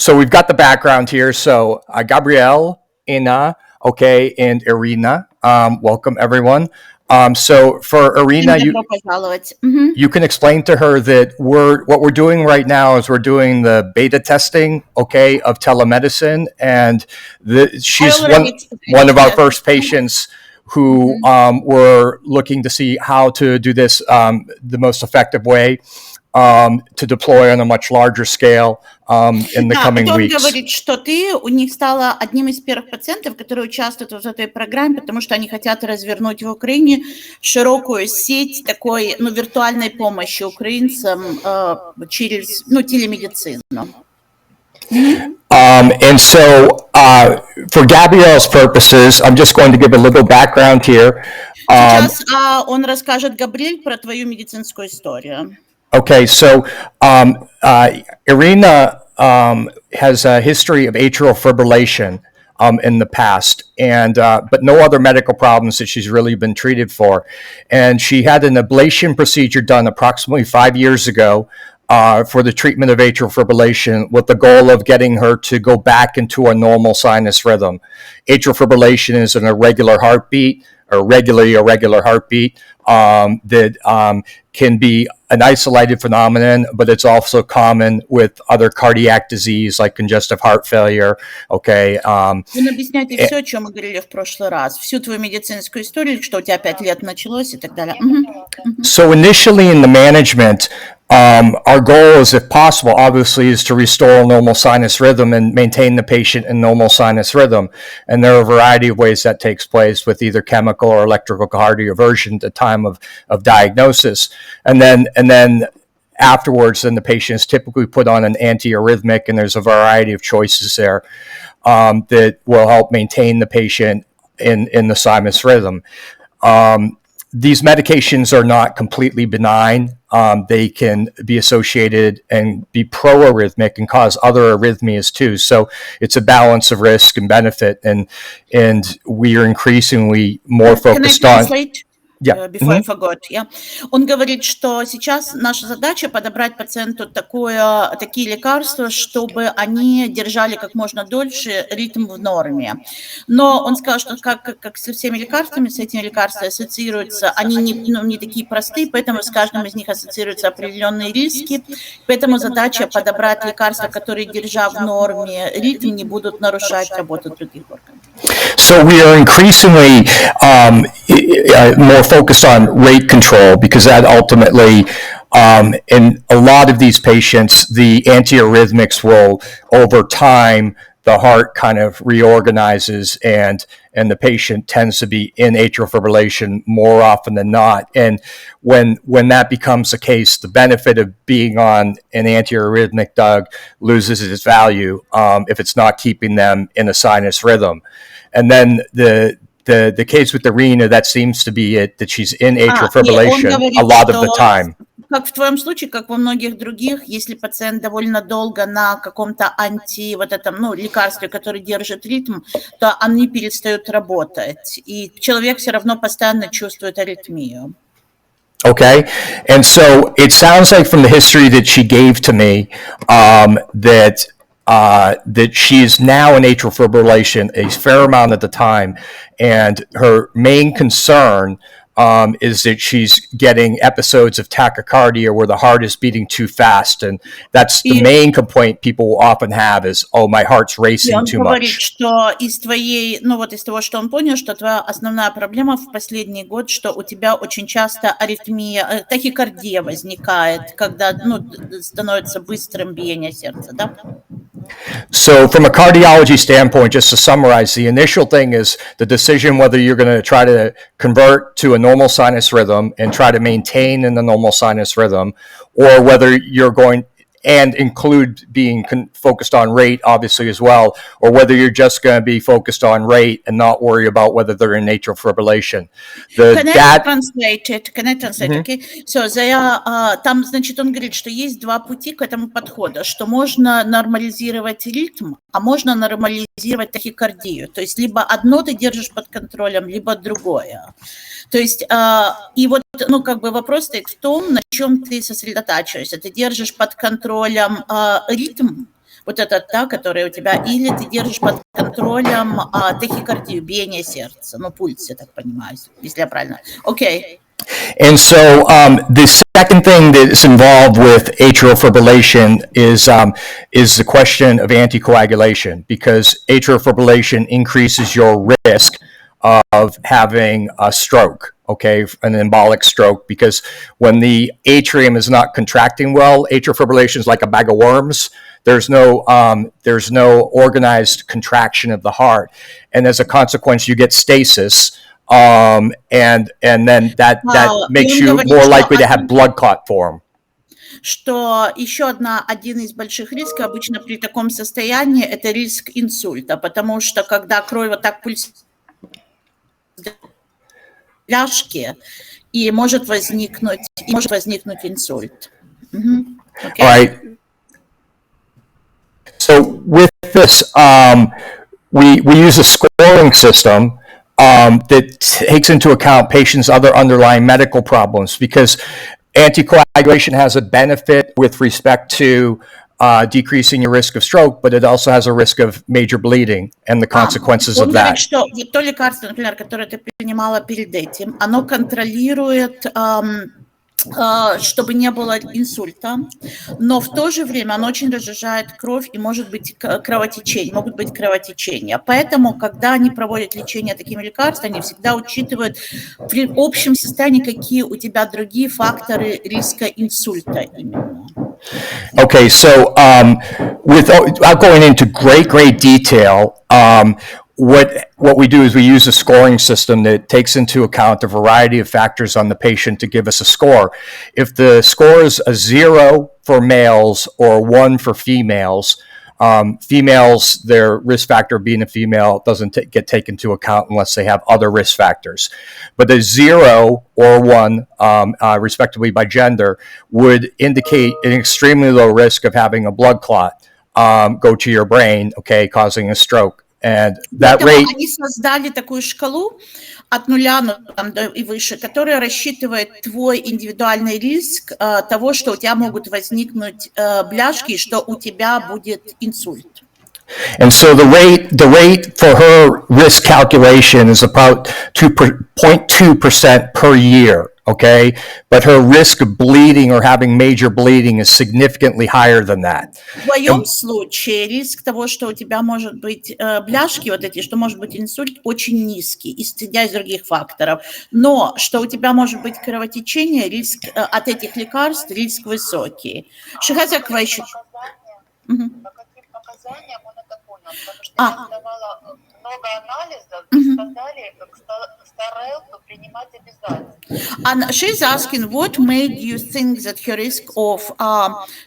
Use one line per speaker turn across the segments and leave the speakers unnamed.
So we've got the background here. So Gabrielle, Ina, okay, and Irina. Welcome everyone. So for Irina, you can explain to her that what we're doing right now is we're doing the beta testing, okay, of telemedicine, and she's one of our first patients who were looking to see how to do this the most effective way. To deploy on a much larger scale in the coming weeks.
Он говорит, что ты у них стала одним из первых пациентов, которые участвуют в этой программе, потому что они хотят развернуть в Украине широкую сеть такой, виртуальной помощи украинцам через, телемедицину.
And so, for Gabrielle's purposes, I'm just going to give a little background here.
Сейчас он расскажет, Габриэль, про твою медицинскую историю.
Okay, so Irina has a history of atrial fibrillation in the past, and but no other medical problems that she's really been treated for. And she had an ablation procedure done approximately 5 years ago for the treatment of atrial fibrillation with the goal of getting her to go back into a normal sinus rhythm. Atrial fibrillation is an irregular heartbeat, or regularly irregular heartbeat that can be an isolated phenomenon, but it's also common with other cardiac disease like congestive heart failure. Okay.
Вы объясняете все, о чем мы говорили в прошлый раз, всю твою медицинскую историю, что у тебя 5 лет началось и так далее.
So initially in the management, our goal is, if possible, obviously, is to restore normal sinus rhythm and maintain the patient in normal sinus rhythm. And there are a variety of ways that takes place with either chemical or electrical cardioversion at the time of diagnosis. And then afterwards, then the patient is typically put on an antiarrhythmic, and there's a variety of choices there that will help maintain the patient in the sinus rhythm. These medications are not completely benign. They can be associated and be pro-arrhythmic and cause other arrhythmias too. So it's a balance of risk and benefit, and we are increasingly more focused on.
Before I forgot, Он говорит, что сейчас наша задача подобрать пациенту такие лекарства, чтобы они держали как можно дольше ритм в норме. Но он сказал, что как со всеми лекарствами, с этими лекарствами ассоциируются, они не такие простые, поэтому с каждым из них ассоциируются определенные риски. Поэтому задача подобрать лекарства, которые, держа в норме ритм, не будут нарушать работу других органов.
So we are increasingly more focused on rate control, because that ultimately, in a lot of these patients, the antiarrhythmics will, over time, the heart kind of reorganizes and the patient tends to be in atrial fibrillation more often than not. And when that becomes the case, the benefit of being on an antiarrhythmic drug loses its value if it's not keeping them in a sinus rhythm. And then the case with Irina, that seems to be it, that she's in atrial fibrillation a lot of the time.
Как в твоем случае, как во многих других, если пациент довольно долго на каком-то лекарстве, которое держит ритм, то они перестают работать, и человек все равно постоянно чувствует аритмию.
Okay, and so it sounds like from the history that she gave to me that she is now in atrial fibrillation a fair amount of the time, and her main concern is that she's getting episodes of tachycardia where the heart is beating too fast, and that's the main complaint people often have is, oh, my heart's racing too much.
Он говорит, что из того, что он понял, что твоя основная проблема в последний год, что у тебя очень часто аритмия, тахикардия возникает, когда становится быстрым биение сердца, да?
So from a cardiology standpoint, just to summarize, the initial thing is the decision whether you're going to try to convert to a normal sinus rhythm and try to maintain in the normal sinus rhythm, or whether you're going and include being focused on rate, obviously, as well, or whether you're just going to be focused on rate and not worry about whether they're in atrial fibrillation.
Can I translate it? Okay. So там, значит, он говорит, что есть два пути к этому подходу, что можно нормализировать ритм, а можно нормализировать тахикардию. То есть либо одно ты держишь под контролем, либо другое. То есть, и вот, вопрос стоит в том, на чем ты сосредотачиваешься. Ты держишь под контролем ритм, Вот это та, которая у тебя, или ты держишь под контролем тахикардию, биение сердца, ну, пульс, я так понимаю, если я правильно. Окей.
And so the second thing that's involved with atrial fibrillation is the question of anticoagulation, because atrial fibrillation increases your risk of having a stroke, okay, an embolic stroke, because when the atrium is not contracting well, atrial fibrillation is like a bag of worms. There's no organized contraction of the heart, and as a consequence, you get stasis. And then that makes you more likely to have blood clot form.
Что еще один из больших рисков обычно при таком состоянии – это риск инсульта, потому что когда кровь вот так пульсирует в бляшке, и может возникнуть инсульт. Okay.
All right. So with this, we use a scoring system that takes into account patients' other underlying medical problems, because anticoagulation has a benefit with respect to decreasing your risk of stroke, but it also has a risk of major bleeding and the consequences of that.
Что вот то лекарство, например, которое ты принимала перед этим, оно контролирует, чтобы не было инсульта, но в то же время оно очень разжижает кровь и может быть могут быть кровотечения. Поэтому, когда они проводят лечение такими лекарствами, они всегда учитывают при общем состоянии, какие у тебя другие факторы риска инсульта именно.
Okay, so without going into great detail, what we do is we use a scoring system that takes into account a variety of factors on the patient to give us a score. If the score is a 0 for males or 1 for females, females, their risk factor of being a female doesn't get taken into account unless they have other risk factors. But a 0 or 1, respectively by gender, would indicate an extremely low risk of having a blood clot go to your brain, okay, causing a stroke. And that rate...
Они создали такую шкалу от 0 и выше, которая рассчитывает твой индивидуальный риск того, что у тебя могут возникнуть бляшки, что у тебя будет инсульт.
And so the rate for her risk calculation is about 0.2% per year, okay? But her risk of bleeding or having major bleeding is significantly higher than that.
В твоем случае риск того, что у тебя может быть бляшки вот эти, что может быть инсульт, очень низкий, исходя из других факторов. Но что у тебя может быть кровотечение, риск от этих лекарств, риск высокий. She has a question.
Он это понял, потому что я давала много анализов, и сказали, как старелку принимать обязательно.
And she's asking, what made you think that her risk of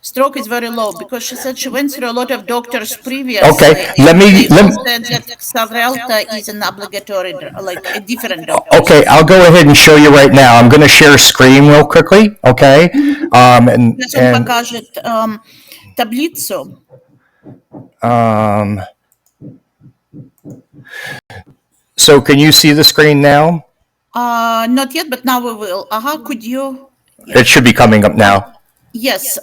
stroke is very low? Because she said she went through a lot of doctors previously.
Okay, let me
said that Xarelta is an obligatory, like a different doctor.
Okay, I'll go ahead and show you right now. I'm going to share screen real quickly, okay?
And он покажет таблицу.
So can you see the screen now?
Not yet, but now we will. Could you?
It should be coming up now.
Yes,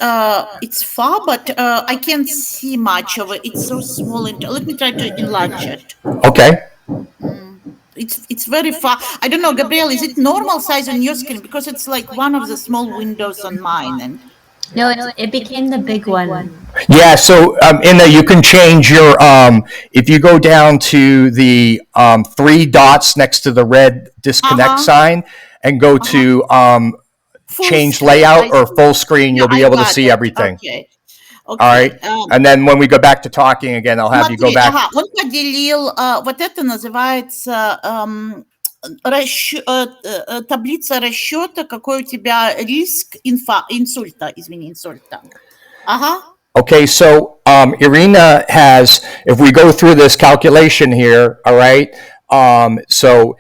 it's far, but I can't see much of it. It's so small. Let me try to enlarge it.
Okay.
It's very far. I don't know, Gabrielle, is it normal size on your screen? Because it's like one of the small windows on mine. And
no, it became the big one.
Yeah, so in that you can change your, if you go down to the 3 dots next to the red disconnect sign and go to change
screen,
layout or full screen, you'll be able to see everything.
Okay.
All right, and then when we go back to talking again, I'll have you go back.
Он поделил, вот это называется таблица расчета, какой у тебя риск инсульта.
Okay, so Irina has, if we go through this calculation here, all right, so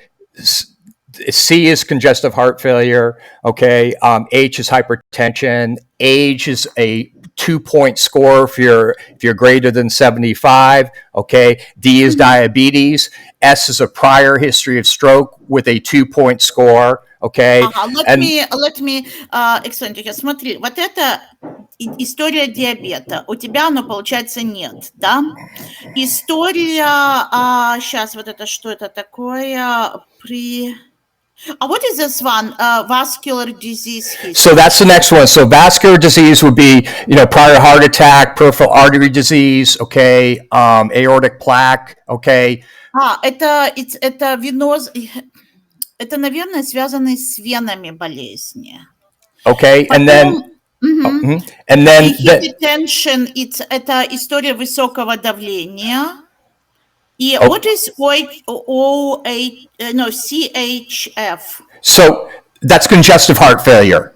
C is congestive heart failure, okay, H is hypertension, age is a 2-point score if you're greater than 75, okay, D is diabetes, S is a prior history of stroke with a 2-point score, okay?
Let me explain to you. Смотри, вот это история диабета. У тебя, ну, получается, нет, да? История, сейчас вот это, что это такое? What is this one? Vascular disease history.
So that's the next one. So vascular disease would be, prior heart attack, peripheral artery disease, okay, aortic plaque, okay.
Это веноз... Это, наверное, связано с венами болезни.
Okay,
Потом,
and then
hypertension, это история высокого давления. И what is CHF?
So that's congestive heart failure.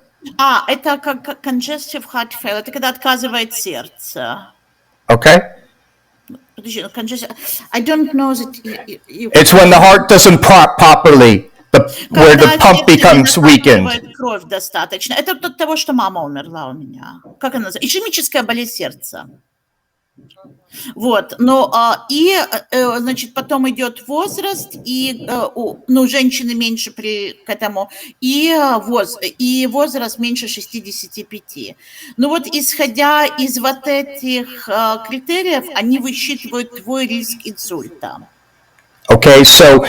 Это как congestive heart failure, это когда отказывает сердце.
Okay.
I don't know that
It's when the heart doesn't pump properly, where the pump becomes weakened.
Кровь достаточно. Это от того, что мама умерла у меня. Как она называется? Ишемическая болезнь сердца. Вот, значит, потом идет возраст, и, женщины меньше к этому, и возраст меньше 65. Ну вот, исходя из вот этих критериев, они высчитывают твой риск инсульта.
Okay, so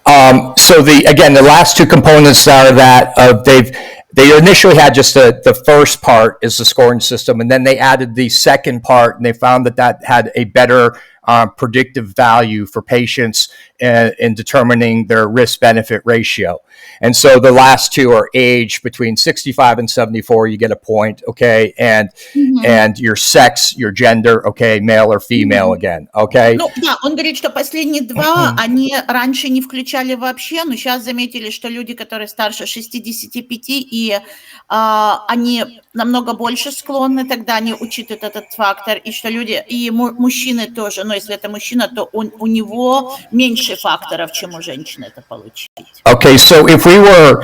the last two components out of that, they initially had just the first part is the scoring system, and then they added the second part, and they found that had a better predictive value for patients in determining their risk-benefit ratio. And so the last two are age between 65 and 74, you get a point, okay, and your sex, your gender, okay, male or female again, okay?
Ну, да, он говорит, что последние два, они раньше не включали вообще, но сейчас заметили, что люди, которые старше 65, и они намного больше склонны, тогда они учитывают этот фактор, и что люди, и мужчины тоже, но если это мужчина, то у него меньше факторов, чем у женщины это получить.
Okay, so if we were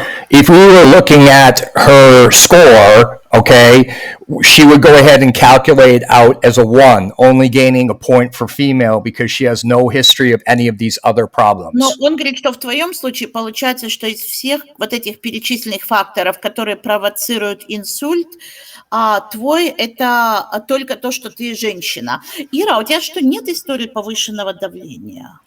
looking at her score, okay, she would go ahead and calculate out as a 1, only gaining a point for female because she has no history of any of these other problems.
Но он говорит, что в твоем случае получается, что из всех вот этих перечисленных факторов, которые провоцируют инсульт, твой это только то, что ты женщина. Ира, у тебя что, нет истории повышенного давления?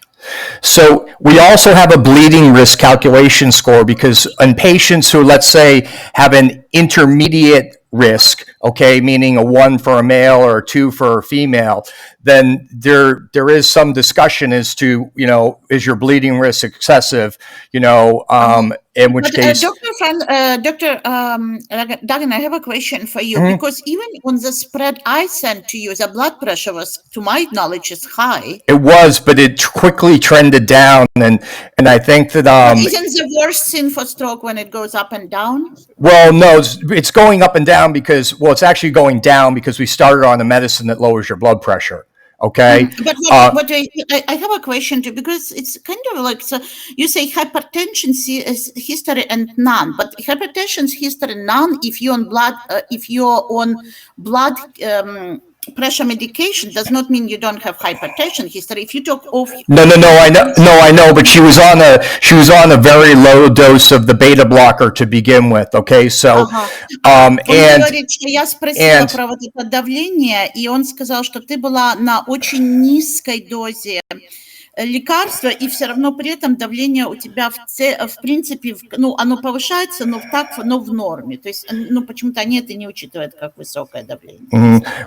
So we also have a bleeding risk calculation score because in patients who, let's say, have an intermediate risk, okay, meaning a 1 for a male or a 2 for a female, then there is some discussion as to, is your bleeding risk excessive, in which case...
Dr. Dagan, I have a question for you, because even on the spread I sent to you, the blood pressure was, to my knowledge, is high.
It was, but it quickly trended down, and I think that...
Isn't the worst thing for stroke when it goes up and down?
Well, no, it's going up and down because, it's actually going down because we started on a medicine that lowers your blood pressure. Okay.
But I have a question too, because it's kind of like, so you say hypertension history and none, but hypertension history none if you're on blood pressure medication does not mean you don't have hypertension history. If you took off...
No, I know, but she was on a very low dose of the beta blocker to begin with, okay, so,
Он говорит, что я спросила про вот это давление, и он сказал, что ты была на очень низкой дозе лекарства, и все равно при этом давление у тебя в принципе, оно повышается, но в норме. То есть, почему-то они это не учитывают как высокое давление.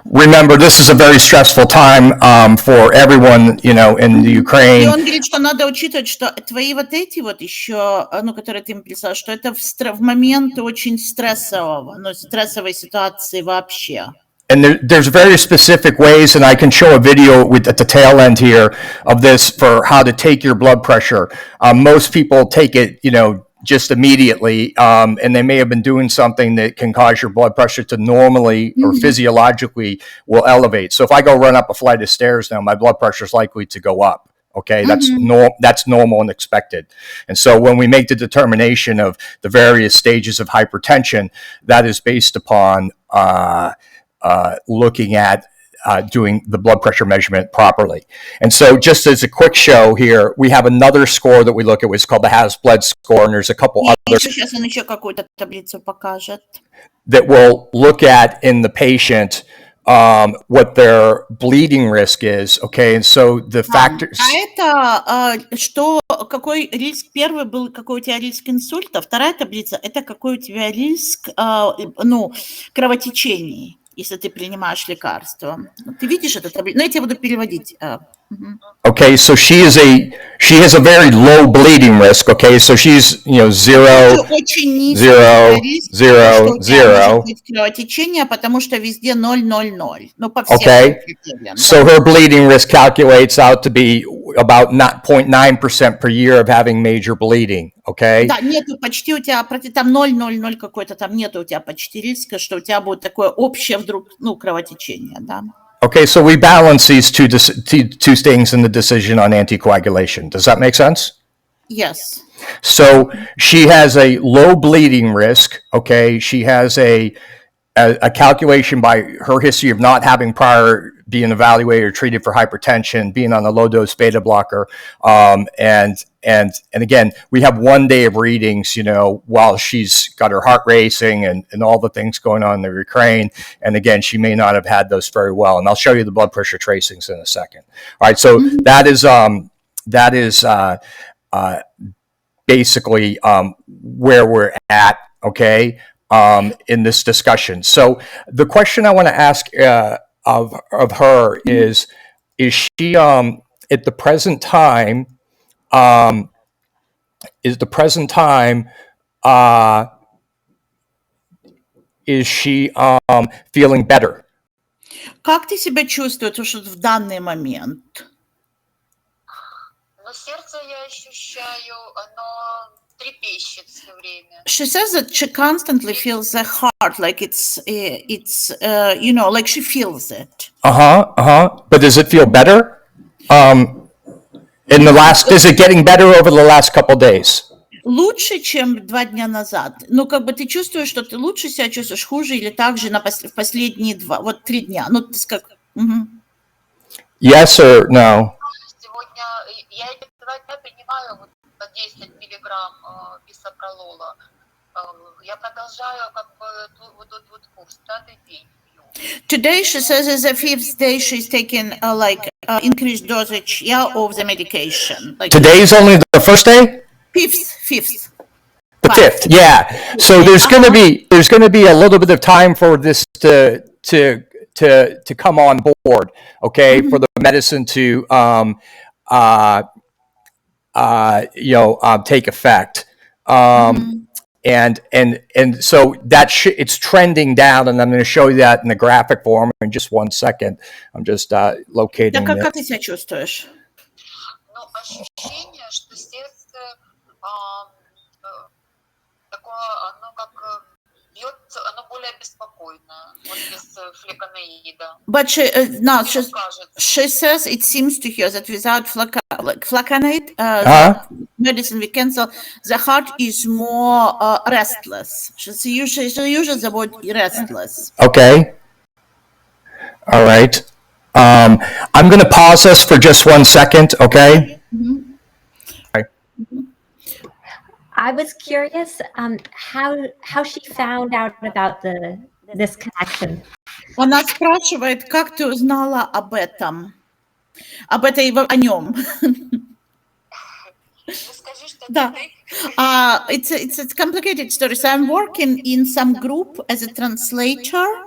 Remember, this is a very stressful time for everyone, in the Ukraine.
И он говорит, что надо учитывать, что твои вот эти вот еще, которые ты им писал, что это в момент очень стрессовой ситуации вообще.
And there's very specific ways, and I can show a video at the tail end here of this for how to take your blood pressure. Most people take it, just immediately, and they may have been doing something that can cause your blood pressure to normally or physiologically will elevate. So if I go run up a flight of stairs now, my blood pressure is likely to go up. Okay, that's normal and expected. And so when we make the determination of the various stages of hypertension, that is based upon looking at doing the blood pressure measurement properly. And so just as a quick show here, we have another score that we look at, which is called the Has Blood score, and there's a couple others
Сейчас он еще какую-то таблицу покажет.
that we'll look at in the patient what their bleeding risk is, okay? And so the factors...
это что, какой риск, первый был, какой у тебя риск инсульта, вторая таблица, это какой у тебя риск, кровотечений, если ты принимаешь лекарства. Ты видишь эту таблицу? Ну, я тебе буду переводить.
Okay, so she has a very low bleeding risk, okay? So she's, 0, 0, 0, 0.
Кровотечение, потому что везде 0, 0, 0. Ну, по всем критериям.
So her bleeding risk calculates out to be about 0.9% per year of having major bleeding, okay?
Да, нету почти у тебя, там 0, 0, 0 какой-то, там нету у тебя почти риска, что у тебя будет такое общее вдруг, кровотечение, да.
Okay, so we balance these two things in the decision on anticoagulation. Does that make sense?
Yes.
So she has a low bleeding risk, okay? She has a calculation by her history of not having prior being evaluated or treated for hypertension, being on a low-dose beta blocker, and again, we have 1 day of readings, while she's got her heart racing and all the things going on in the Ukraine, and again, she may not have had those very well, and I'll show you the blood pressure tracings in a second. All right, so that is basically where we're at, okay, in this discussion. So the question I want to ask of her is she at the present time is she feeling better?
Как ты себя чувствуешь в данный момент?
Но сердце я ощущаю, оно трепещет все время.
She says that she constantly feels the heart, like it's like she feels it.
But does it feel better? Is it getting better over the last couple of days?
Лучше, чем 2 дня назад. Ну, как бы ты чувствуешь, что ты лучше себя чувствуешь, хуже или так же в последние 3 дня? Ну, ты как...
Yes or no?
Сегодня я эти 2 дня принимаю по 10 миллиграмм бисопролола. Я продолжаю как бы вот курс, 5-й день.
Today she says is the 5th day she's taking increased dosage of the medication.
Today's only the first day?
5th.
The 5th, yeah. So there's going to be a little bit of time for this to come on board, okay, for the medicine to take effect. And so that it's trending down, and I'm going to show you that in the graphic form in just 1 second. I'm just locating it.
Как ты себя чувствуешь?
Ну, ощущение, что сердце такое, оно как бьется, оно более беспокойно, вот без флеканоида.
But she says it seems to her that without flecainide, medicine we cancel, the heart is more restless. She uses the word restless.
Okay. All right. I'm going to pause this for just 1 second, okay?
I was curious how she found out about this connection.
Она спрашивает, как ты узнала об этом, о нем. Да. It's a complicated story. So I'm working in some group as a translator,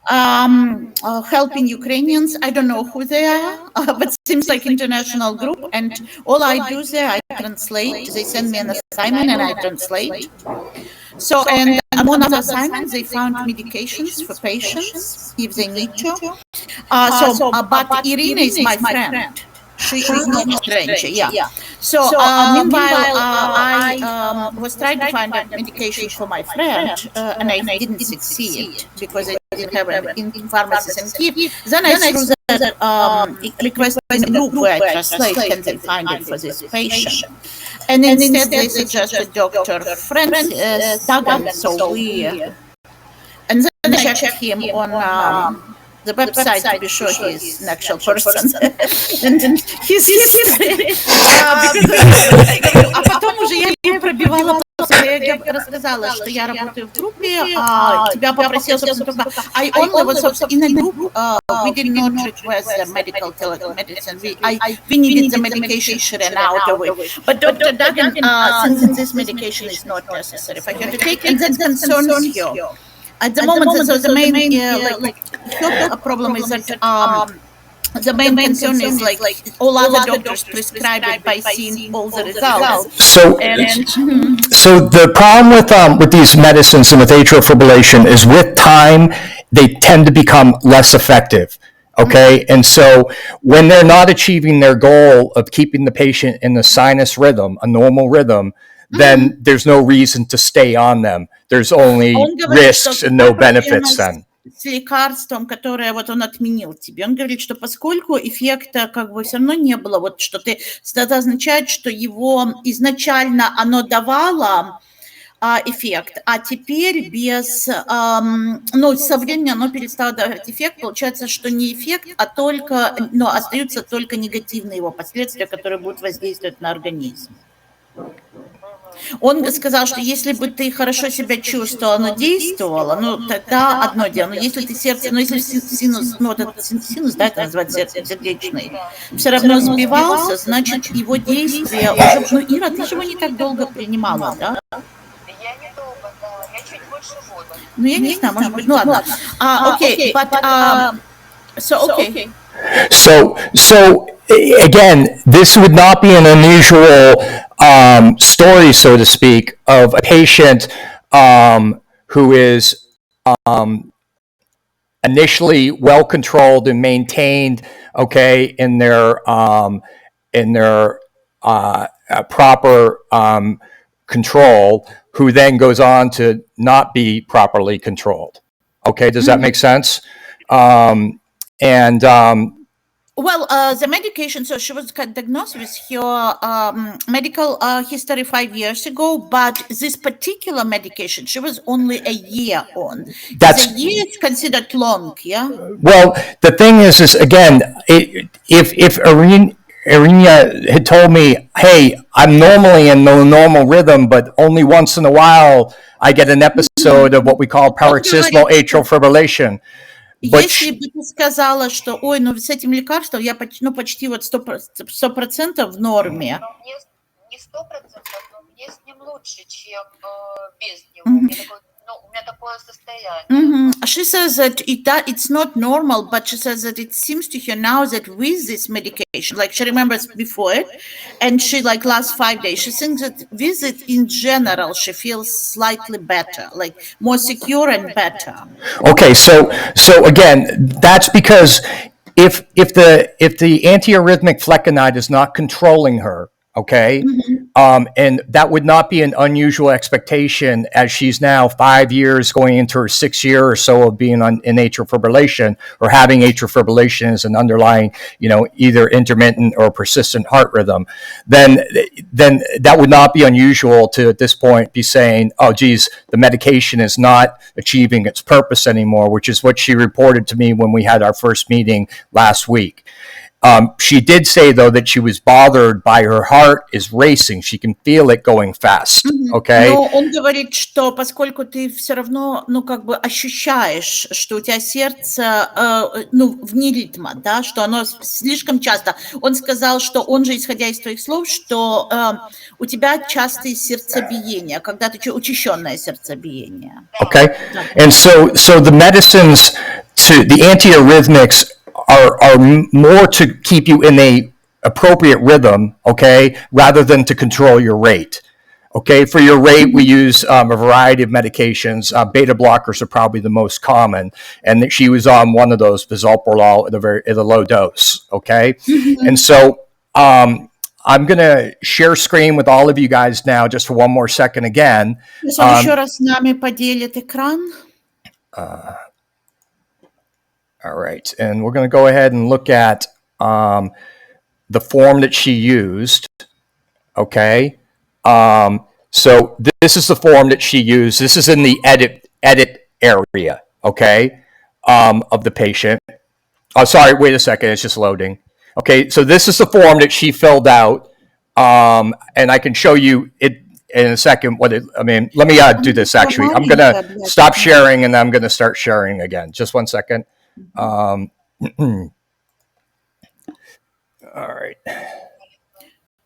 helping Ukrainians. I don't know who they are, but seems like international group. And all I do there, I translate. They send me an assignment and I translate. So, and among other assignments, they found medications for patients if they need to. But Irina is my friend. She is not a stranger, yeah. So, meanwhile, I was trying to find a medication for my friend, and I didn't succeed because I didn't have it in pharmacies in Kyiv. Then I threw the request in a group where I translate, can they find it for this patient? And instead they suggested Dr. Francis Duggan, and then I checked him on the website to be sure he's an actual person. And his history. А потом уже я ее пробивала, я рассказала, что я работаю в группе, тебя попросил, собственно, I only was, собственно, in a group, we did not request the medical telemedicine. We needed the medication, she ran out of it. But Dr. Duggan, since this medication is not necessary for her to take, and that concerns you. At the moment, so the main her problem is that the main concern is like all other doctors prescribe it by seeing all the results.
So the problem with these medicines and with atrial fibrillation is with time they tend to become less effective. Okay, and so when they're not achieving their goal of keeping the patient in the sinus rhythm, a normal rhythm, then there's no reason to stay on them. There's only risks and no benefits then.
С лекарством, которое вот он отменил тебе, он говорит, что поскольку эффекта как бы все равно не было, вот что это означает, что его изначально оно давало эффект, а теперь без, со временем оно перестало давать эффект, получается, что не эффект, а только, остаются только негативные его последствия, которые будут воздействовать на организм. Он сказал, что если бы ты хорошо себя чувствовал, оно действовало, тогда одно дело. Но если ты сердце, если синус, этот синус, да, это называется сердечный, все равно сбивался, значит, его действие уже, Ира, ты же его не так долго принимала, да?
Я недолго, да, я чуть больше года.
Я не знаю, может быть, ладно. Окей, okay.
So again, this would not be an unusual story, so to speak, of a patient who is initially well controlled and maintained, okay, in their proper control, who then goes on to not be properly controlled. Okay, does that make sense?
Well, the medication, so she was diagnosed with her medical history 5 years ago, but this particular medication, she was only a year on. A year is considered long, yeah?
Well, the thing is again, if Irina had told me, hey, I'm normally in the normal rhythm, but only once in a while I get an episode of what we call paroxysmal atrial fibrillation.
Если бы ты сказала, что, с этим лекарством я почти вот 100% в норме.
Не 100%, но мне с ним лучше, чем без него. У меня такое состояние.
She says that it's not normal, but she says that it seems to her now that with this medication, like she remembers before it, and she last 5 days, she thinks that with it in general, she feels slightly better, like more secure and better.
Okay, so again, that's because if the antiarrhythmic flecainide is not controlling her, okay, and that would not be an unusual expectation as she's now 5 years going into her 6th year or so of being in atrial fibrillation or having atrial fibrillation as an underlying, either intermittent or persistent heart rhythm, then that would not be unusual to at this point be saying, oh geez, the medication is not achieving its purpose anymore, which is what she reported to me when we had our first meeting last week. She did say, though, that she was bothered by her heart is racing. She can feel it going fast, okay?
Но он говорит, что поскольку ты все равно, ощущаешь, что у тебя сердце, вне ритма, да, что оно слишком часто. Он сказал, что он же, исходя из твоих слов, что у тебя частые сердцебиения, когда ты учащенное сердцебиение.
Okay, and so the medicines the antiarrhythmics are more to keep you in a appropriate rhythm, okay, rather than to control your rate. Okay, for your rate, we use a variety of medications. Beta blockers are probably the most common, and she was on one of those, bisoprolol, at a low dose. Okay, and so I'm going to share screen with all of you guys now, just for one more second again.
Еще раз с нами поделит экран.
All right, and we're going to go ahead and look at the form that she used. Okay, so this is the form that she used. This is in the edit area. Okay, of the patient. Oh, sorry, wait a second, it's just loading. Okay, so this is the form that she filled out, and I can show you it in a second. Let me do this actually. I'm gonna stop sharing and I'm gonna start sharing again. Just one second. All right.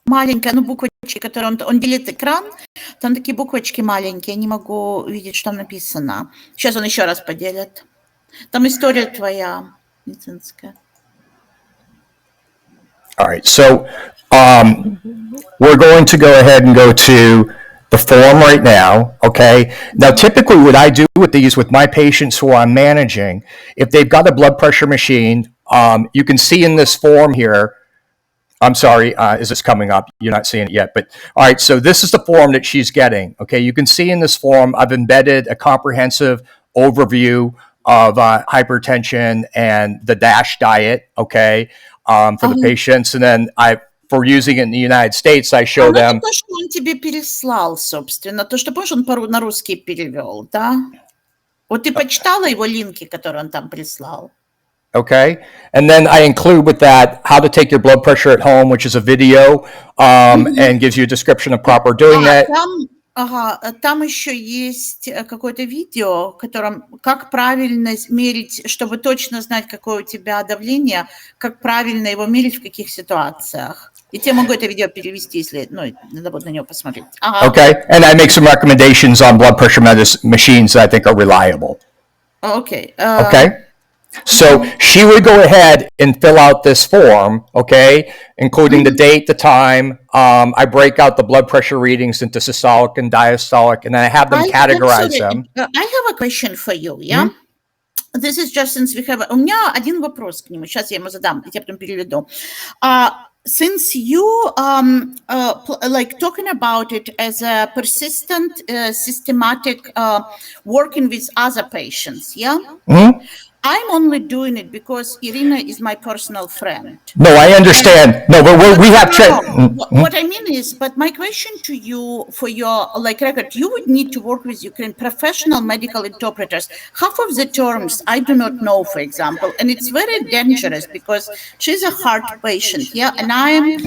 Маленькая, ну, буквочки, которые он делит экран, там такие буквочки маленькие, я не могу видеть, что там написано. Сейчас он еще раз поделит. Там история твоя медицинская.
All right, so we're going to go ahead and go to the form right now, okay? Now, typically what I do with these with my patients who I'm managing, if they've got a blood pressure machine, you can see in this form here, I'm sorry, is this coming up? You're not seeing it yet, but all right, so this is the form that she's getting, okay? You can see in this form, I've embedded a comprehensive overview of hypertension and the DASH diet, okay, for the patients. And then for using it in the United States, I show them.
То, что он тебе переслал, собственно, то, что, помнишь, он на русский перевел, да? Вот ты почитала его линки, которые он там прислал?
Okay. And then I include with that how to take your blood pressure at home, which is a video, and gives you a description of proper doing that.
Там еще есть какое-то видео, которым как правильно мерить, чтобы точно знать, какое у тебя давление, как правильно его мерить в каких ситуациях. И тебе могу это видео перевести, если, надо будет на него посмотреть.
Okay. And I make some recommendations on blood pressure machines that I think are reliable.
Okay.
Okay. So she would go ahead and fill out this form, okay, including the date, the time. I break out the blood pressure readings into systolic and diastolic, and then I have them categorize them.
I have a question for you, yeah? This is just since we have... У меня один вопрос к нему. Сейчас я ему задам, я потом переведу. Since you like talking about it as a persistent, systematic working with other patients, yeah? I'm only doing it because Irina is my personal friend.
No, I understand. But we have...
What I mean is, but my question to you for your record, you would need to work with Ukraine professional medical interpreters. Half of the terms I do not know, for example, and it's very dangerous because she's a heart patient, yeah, and I am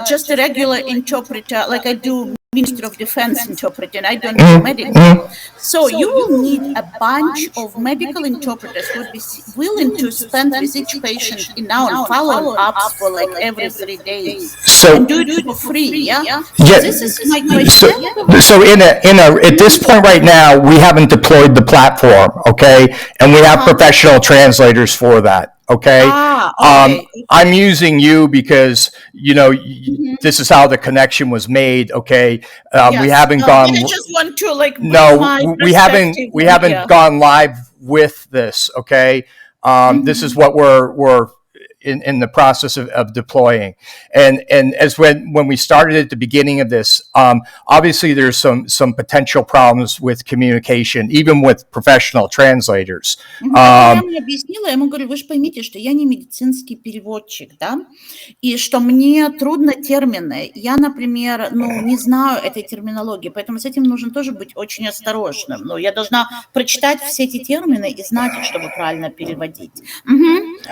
just a regular interpreter, like I do Ministry of Defense interpreting. I don't do medical. So you will need a bunch of medical interpreters who would be willing to spend with each patient in now follow-ups for every 3 days.
So,
and do it for free, yeah?
Yeah.
This is my question.
So at this point right now, we haven't deployed the platform, okay? And we have professional translators for that. Okay.
Okay.
I'm using you because, this is how the connection was made. Okay.
Yes.
We haven't gone.
I just want to
no, we haven't gone live with this. Okay. This is what we're in the process of deploying. And as when we started at the beginning of this, obviously there's some potential problems with communication, even with professional translators.
Я ему объяснила, я ему говорю, вы же поймите, что я не медицинский переводчик, да, и что мне трудно термины. Я, например, не знаю этой терминологии, поэтому с этим нужно тоже быть очень осторожным. Я должна прочитать все эти термины и знать, чтобы правильно переводить.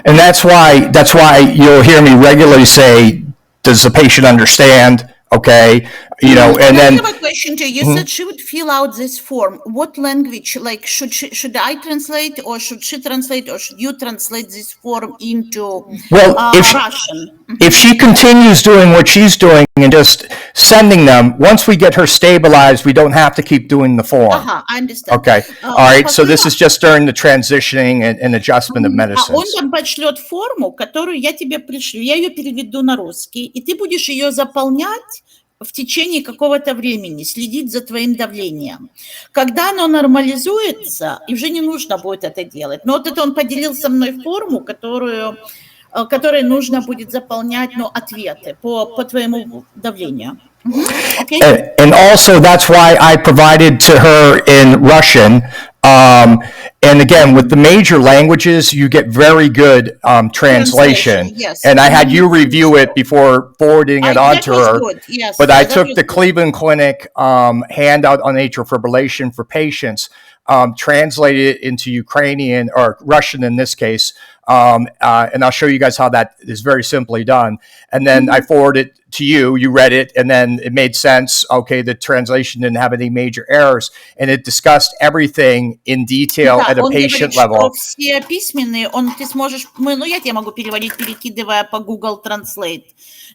And that's why you'll hear me regularly say, does the patient understand? Okay. And then
I have a question to you. You said she would fill out this form. What language, should I translate or should she translate or should you translate this form into Russian?
If she continues doing what she's doing and just sending them, once we get her stabilized, we don't have to keep doing the form.
I understand.
Okay. All right. So this is just during the transitioning and adjustment of medicines.
Он там пошлет форму, которую я тебе пришлю. Я ее переведу на русский, и ты будешь ее заполнять в течение какого-то времени, следить за твоим давлением. Когда оно нормализуется, и уже не нужно будет это делать. Но вот это он поделил со мной форму, которой нужно будет заполнять, ответы по твоему давлению. Okay.
And also that's why I provided to her in Russian. And again, with the major languages, you get very good translation.
Yes.
And I had you review it before forwarding it on to her.
Good. Yes,
but I took the Cleveland Clinic handout on atrial fibrillation for patients. translated it into Ukrainian or Russian in this case. And I'll show you guys how that is very simply done. And then I forwarded it to you. You read it, and then it made sense. Okay, the translation didn't have any major errors, and it discussed everything in detail
Да,
at a
он
patient
говорит, что
level.
все письменные, ты сможешь, я тебе могу переводить, перекидывая по Google Translate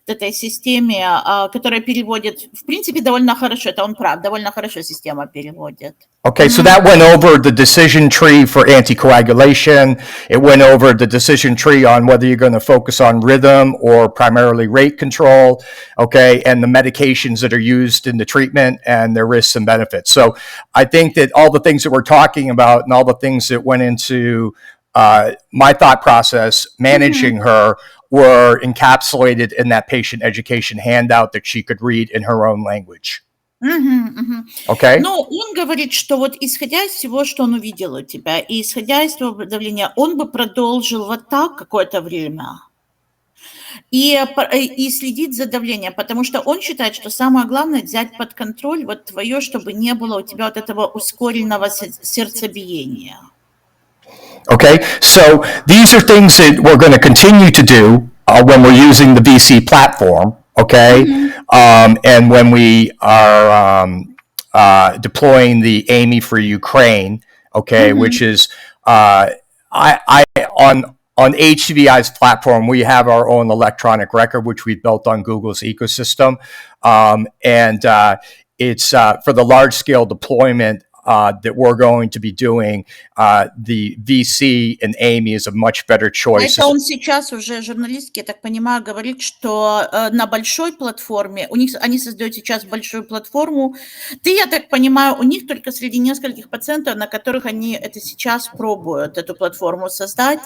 этой системе, которая переводит, в принципе, довольно хорошо. Это он прав, довольно хорошо система переводит.
Okay, so that went over the decision tree for anticoagulation. It went over the decision tree on whether you're going to focus on rhythm or primarily rate control, okay, and the medications that are used in the treatment and their risks and benefits. So I think that all the things that we're talking about and all the things that went into my thought process managing her were encapsulated in that patient education handout that she could read in her own language. Okay.
Но он говорит, что вот исходя из всего, что он увидел у тебя, и исходя из твоего давления, он бы продолжил вот так какое-то время и следить за давлением, потому что он считает, что самое главное взять под контроль вот твое, чтобы не было у тебя вот этого ускоренного сердцебиения.
Okay, so these are things that we're going to continue to do when we're using the VC platform. Okay, and when we are deploying the AMI for Ukraine, okay, which is on HCVI's platform, we have our own electronic record, which we built on Google's ecosystem, and it's for the large scale deployment. That we're going to be doing, the VC and AMI is a much better choice.
Это он сейчас уже журналистки, я так понимаю, говорит, что на большой платформе, они создают сейчас большую платформу. Я так понимаю, у них только среди нескольких пациентов, на которых они это сейчас пробуют, эту платформу создать.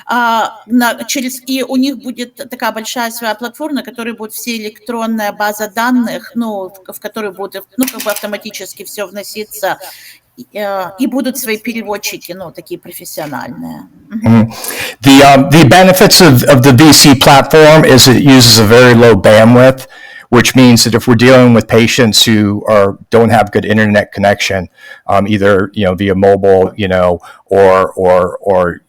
И у них будет такая большая своя платформа, на которой будет все электронная база данных, в которой будет, автоматически все вноситься. И будут свои переводчики, такие профессиональные.
The benefits of the VC platform is it uses a very low bandwidth, which means that if we're dealing with patients who don't have good internet connection, either via mobile, or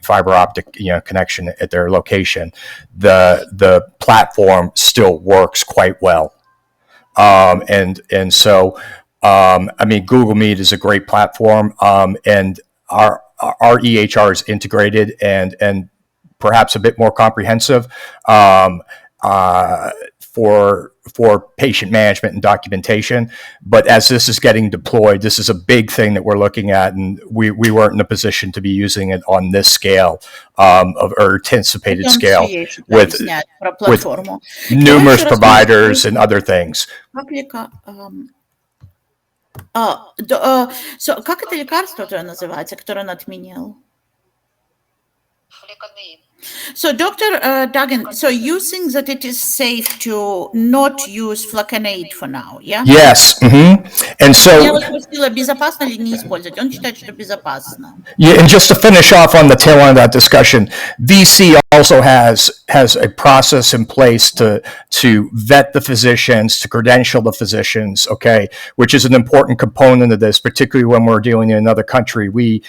fiber optic connection at their location, the platform still works quite well, and so. Google Meet is a great platform, and our EHR is integrated and perhaps a bit more comprehensive for patient management and documentation. But as this is getting deployed, this is a big thing that we're looking at, and we weren't in a position to be using it on this scale or anticipated scale with numerous providers and other things.
Как это лекарство твое называется, которое он отменил?
Флеканеид.
So, Dr. Duggan, so you think that it is safe to not use flecainide for now, yeah?
Yes. And so,
Я спросила, безопасно ли не использовать. Он считает, что безопасно.
Yeah, and just to finish off on the tail end of that discussion, VC also has a process in place to vet the physicians, to credential the physicians, okay, which is an important component of this, particularly when we're dealing in another country. We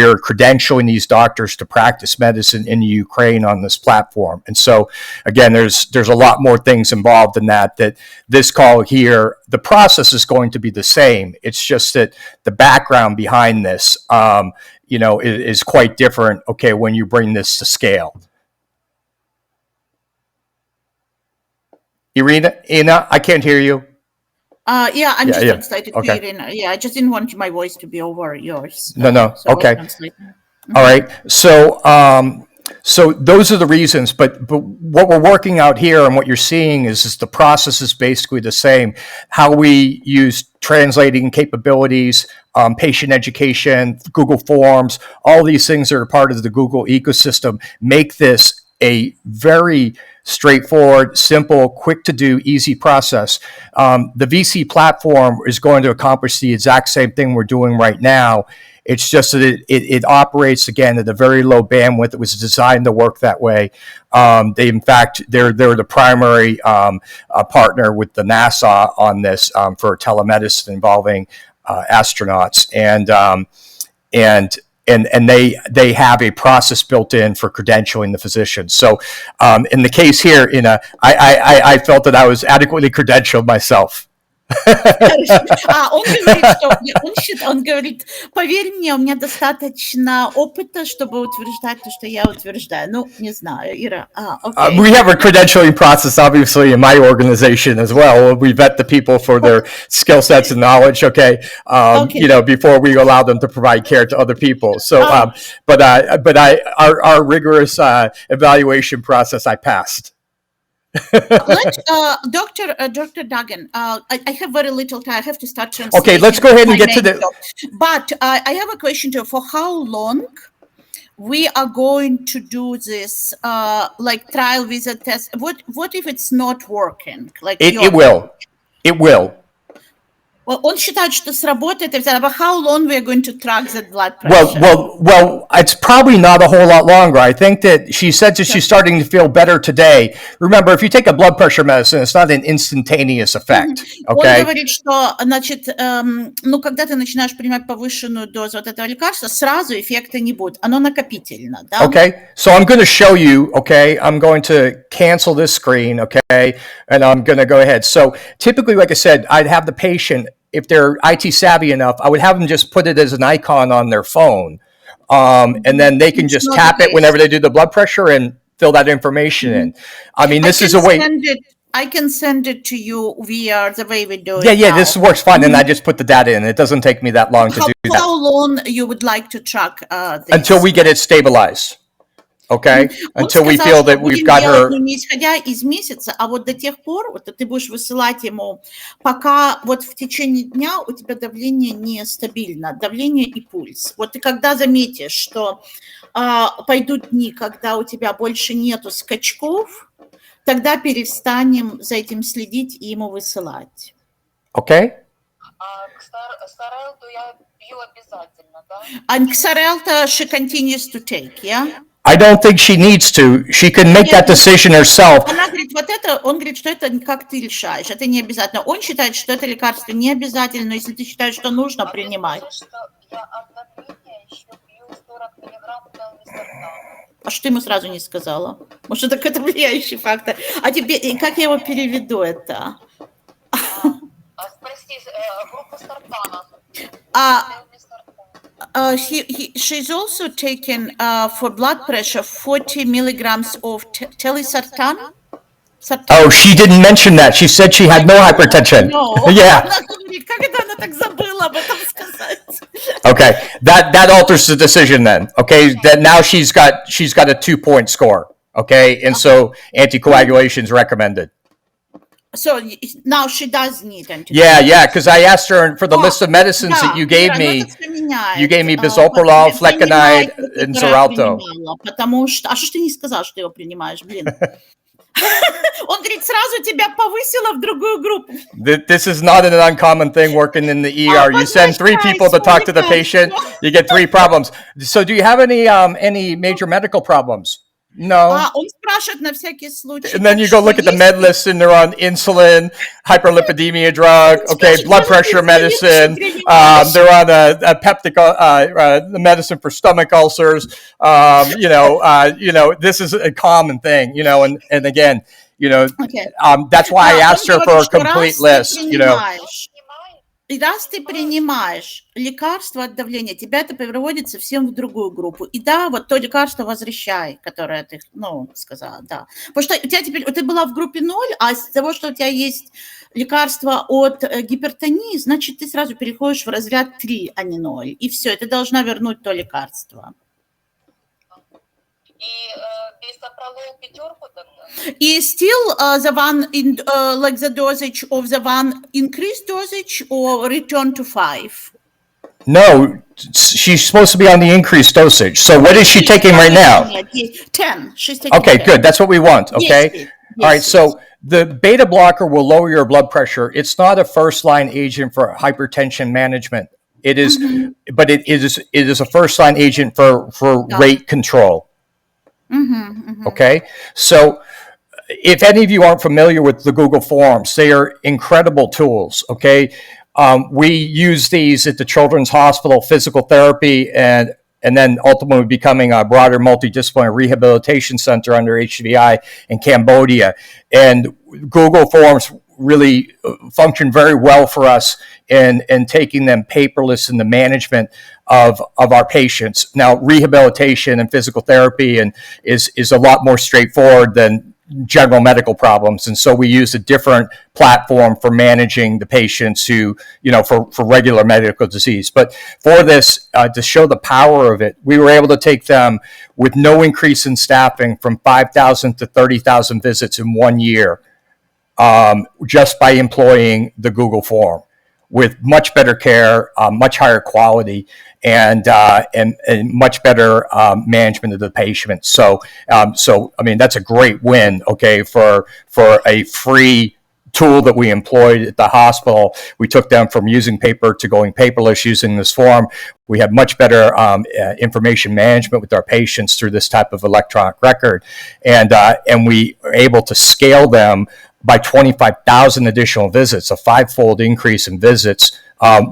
are credentialing these doctors to practice medicine in Ukraine on this platform. And so, again, there's a lot more things involved in that this call here, the process is going to be the same. It's just that the background behind this, is quite different, okay, when you bring this to scale. Ina, I can't hear you.
Yeah, I'm just translating to
okay.
Irina. Yeah, I just didn't want my voice to be over yours.
No,
so
okay. All right. So those are the reasons, but what we're working out here and what you're seeing is the process is basically the same. How we use translating capabilities, patient education, Google Forms, all these things that are part of the Google ecosystem make this a very straightforward, simple, quick to do, easy process. The VC platform is going to accomplish the exact same thing we're doing right now. It's just that it operates, again, at a very low bandwidth. It was designed to work that way. They're the primary partner with the NASA on this for telemedicine involving astronauts. and they have a process built in for credentialing the physician. So in the case here, I felt that I was adequately credentialed myself.
Он говорит, поверь мне, у меня достаточно опыта, чтобы утверждать то, что я утверждаю. Ну, не знаю, Ира. Okay.
We have a credentialing process, obviously, in my organization as well. We vet the people for their skill sets and knowledge, okay. Before we allow them to provide care to other people. So, our rigorous evaluation process, I passed.
Dr. Duggan, I have very little time. I have to start translating.
Okay, let's go ahead and get to the...
But I have a question to you. For how long we are going to do this, like trial visit test? What if it's not working? Like
it will. It will.
Well, он считает, что сработает, but how long we are going to track that blood pressure?
Well, it's probably not a whole lot longer. I think that she said that she's starting to feel better today. Remember, if you take a blood pressure medicine, it's not an instantaneous effect, okay?
Он говорит, что, значит, когда ты начинаешь принимать повышенную дозу вот этого лекарства, сразу эффекта не будет. Оно накопительно, да?
Okay, so I'm going to show you, okay? I'm going to cancel this screen, okay? And I'm going to go ahead. So typically, like I said, I'd have the patient, if they're IT savvy enough, I would have them just put it as an icon on their phone. And then they can just tap it whenever they do the blood pressure and fill that information in. I mean, this is a way.
I can send it to you via the way we do it.
Yeah, this works fine. And I just put the data in. It doesn't take me that long to do that.
How long you would like to track this?
Until we get it stabilized. Okay? Until we feel that we've got her...
Не исходя из месяца, а вот до тех пор, вот ты будешь высылать ему, пока вот в течение дня у тебя давление нестабильно, давление и пульс. Вот ты когда заметишь, что пойдут дни, когда у тебя больше нету скачков, тогда перестанем за этим следить и ему высылать.
Okay?
Ксарелту я пью обязательно, да?
And Xarelta she continues to take, yeah?
I don't think she needs to. She can make that decision herself.
Она говорит, вот это, он говорит, что это как ты решаешь, это не обязательно. Он считает, что это лекарство не обязательно, но если ты считаешь, что нужно, принимай. А что ты ему сразу не сказала? Может, это какой-то влияющий фактор. А тебе, как я его переведу это?
Прости, группа сартана.
She's also taken for blood pressure 40 milligrams of telesartan.
Oh, she didn't mention that. She said she had no hypertension.
No.
Yeah.
Как это она так забыла об этом сказать?
Okay, that alters the decision then. Okay, that now she's got a 2-point score. Okay, and so anticoagulation is recommended.
So now she does need anticoagulation.
Yeah, because I asked her for the list of medicines that you gave me. You gave me bisoprolol, flecainide, and Xarelto.
Потому что, а что ты не сказал, что его принимаешь, блин? Он говорит, сразу тебя повысило в другую группу.
This is not an uncommon thing working in the ER. You send 3 people to talk to the patient, you get 3 problems. So do you have any major medical problems? No.
Он спрашивает на всякий случай.
And then you go look at the med list and they're on insulin, hyperlipidemia drug, okay, blood pressure medicine. They're on a peptic medicine for stomach ulcers. This is a common thing, and again, that's why I asked her for a complete list,
И раз ты принимаешь лекарство от давления, тебя это переводит совсем в другую группу. И да, вот то лекарство возвращай, которое ты, сказала, да. Потому что у тебя теперь, ты была в группе 0, а из-за того, что у тебя есть лекарство от гипертонии, значит, ты сразу переходишь в разряд 3, а не 0. И все, и ты должна вернуть то лекарство.
И бисопролол 5 тогда?
И still the one in like the dosage of the one increased dosage or return to 5?
No, she's supposed to be on the increased dosage. So what is she taking right now?
10. She's taking
Okay,
10.
good. That's what we want. Okay.
Yes.
All right. So the beta blocker will lower your blood pressure. It's not a first-line agent for hypertension management. It is, but it is a first-line agent for rate control. Okay. So if any of you aren't familiar with the Google Forms, they are incredible tools. Okay. we use these at the Children's Hospital Physical Therapy and then ultimately becoming a broader multidisciplinary rehabilitation center under HCVI in Cambodia. And Google Forms really function very well for us in taking them paperless in the management of our patients. Now, rehabilitation and physical therapy is a lot more straightforward than general medical problems. And so we use a different platform for managing the patients who, for regular medical disease. But for this, to show the power of it, we were able to take them with no increase in staffing from 5,000 to 30,000 visits in 1 year, just by employing the Google form, with much better care, much higher quality, and much better management of the patient. So I mean, that's a great win. Okay, for a free tool that we employed at the hospital. We took them from using paper to going paperless using this form. We have much better information management with our patients through this type of electronic record, and we are able to scale them by 25,000 additional visits, a 5-fold increase in visits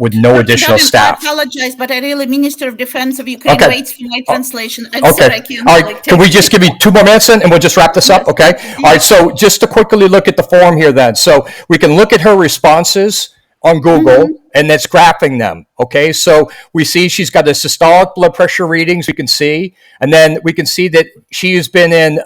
with no additional staff.
I apologize, but I really, Minister of Defense of Ukraine waits for my translation. I'm
Okay.
sorry, I can't.
All right. Can we just give you 2 more minutes and we'll just wrap this up? Okay. All right. So just to quickly look at the form here then. So we can look at her responses on Google, and that's graphing them. Okay. So we see she's got the systolic blood pressure readings we can see, and then we can see that she has been in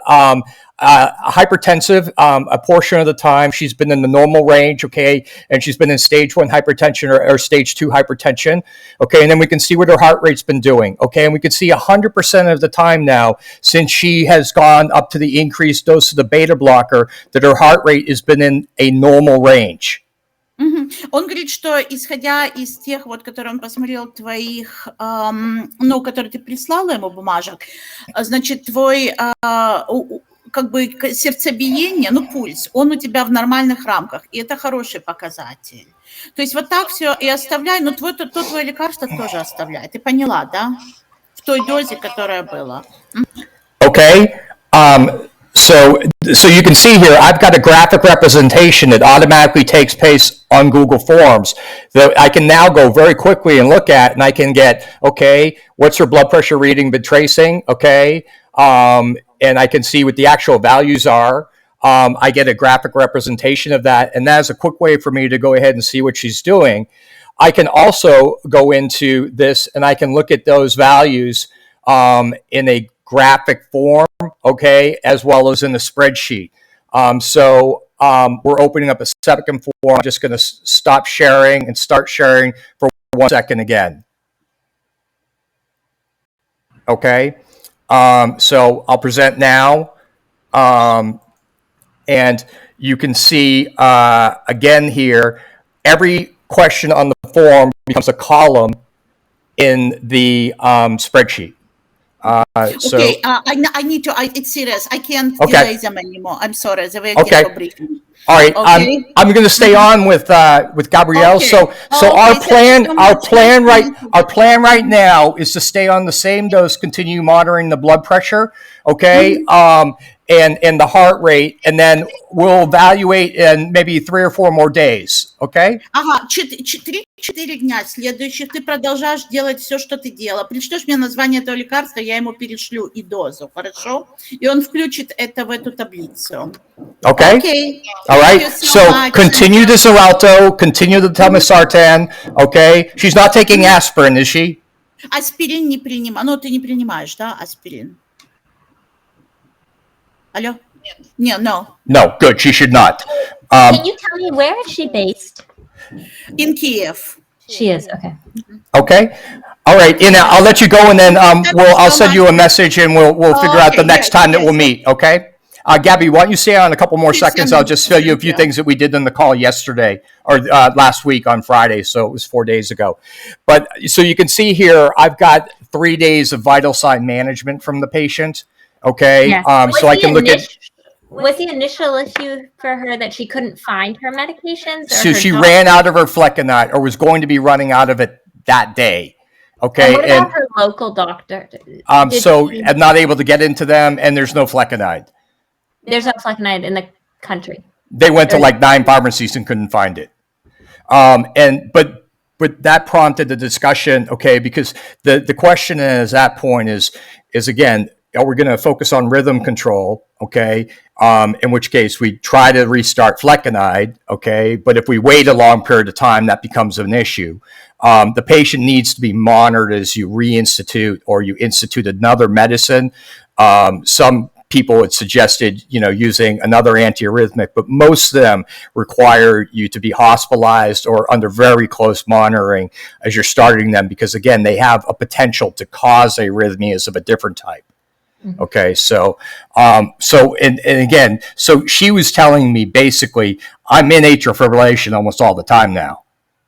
hypertensive a portion of the time. She's been in the normal range, okay, and she's been in stage 1 hypertension or stage 2 hypertension, okay, and then we can see what her heart rate's been doing, okay, and we can see 100% of the time now, since she has gone up to the increased dose of the beta blocker, that her heart rate has been in a normal range.
Он говорит, что исходя из тех, которые он посмотрел, твоих, которые ты прислала ему бумажек, значит, твой сердцебиение, пульс, он у тебя в нормальных рамках, и это хороший показатель. То есть вот так все и оставляй, но твое лекарство тоже оставляй. Ты поняла, да? В той дозе, которая была.
Okay. So you can see here, I've got a graphic representation that automatically takes place on Google Forms that I can now go very quickly and look at, and I can get, okay, what's her blood pressure reading been tracing? Okay. And I can see what the actual values are. I get a graphic representation of that, and that's a quick way for me to go ahead and see what she's doing. I can also go into this, and I can look at those values in a graphic form, okay, as well as in the spreadsheet. So we're opening up a second form. I'm just going to stop sharing and start sharing for 1 second again. Okay. So I'll present now. And you can see again here, every question on the form becomes a column in the spreadsheet.
Okay, I need to, it's serious. I can't delay them anymore. I'm sorry.
Okay. All right. Okay. I'm going to stay on with Gabrielle. Okay. So our plan right now is to stay on the same dose, continue monitoring the blood pressure. Okay. And the heart rate, and then we'll evaluate in maybe 3 or 4 more days. Okay?
Ага, 3-4 дня следующих ты продолжаешь делать все, что ты делала. Пришлешь мне название этого лекарства, я ему перешлю и дозу, хорошо? И он включит это в эту таблицу.
Okay?
Okay.
All right. So continue the Xarelto, continue the Telmisartan. Okay? She's not taking aspirin, is she?
Аспирин не принимаю. Ты не принимаешь, да, аспирин? Hello? No,
good. She should not.
Can you tell me, where is she based?
In Kiev.
She is, okay.
Okay. All right. And I'll let you go, and then I'll send you a message, and we'll figure out the next time that we'll meet. Okay. Gabby, why don't you stay on a couple more seconds? I'll just show you a few things that we did in the call yesterday or last week on Friday. So it was 4 days ago. But so you can see here, I've got 3 days of vital sign management from the patient. Okay.
Yeah.
So I can look at.
Was the initial issue for her that she couldn't find her medications?
So she ran out of her flecainide, or was going to be running out of it that day. Okay.
And what about her local doctor?
So I'm not able to get into them, and there's no flecainide.
There's no flecainide in the country.
They went to like 9 pharmacies and couldn't find it. But that prompted the discussion, okay, because the question is at that point is again, are we going to focus on rhythm control, okay? In which case we try to restart flecainide, okay? But if we wait a long period of time, that becomes an issue. The patient needs to be monitored as you reinstitute or you institute another medicine. Some people had suggested, using another antiarrhythmic, but most of them require you to be hospitalized or under very close monitoring as you're starting them, because again, they have a potential to cause arrhythmias of a different type. Okay, so again, so she was telling me basically, I'm in atrial fibrillation almost all the time now.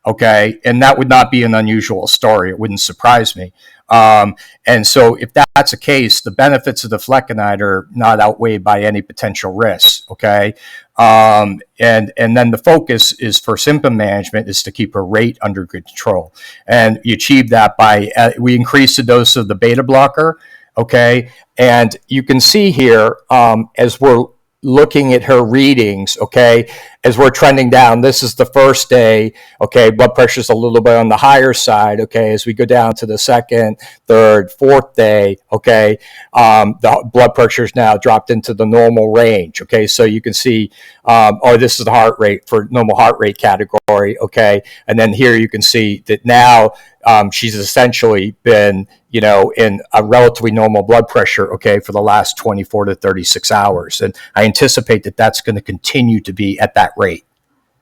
Okay, and that would not be an unusual story. It wouldn't surprise me. And so if that's the case, the benefits of the flecainide are not outweighed by any potential risks. Okay, and then the focus is for symptom management is to keep her rate under control, and you achieve that by we increase the dose of the beta blocker. Okay, and you can see here as we're looking at her readings, okay, as we're trending down, this is the first day, okay, blood pressure is a little bit on the higher side, okay, as we go down to the second, third, fourth day, okay, the blood pressure is now dropped into the normal range, okay, so you can see, this is the heart rate for normal heart rate category, okay, and then here you can see that now she's essentially been, in a relatively normal blood pressure, okay, for the last 24 to 36 hours. And I anticipate that that's going to continue to be at that rate.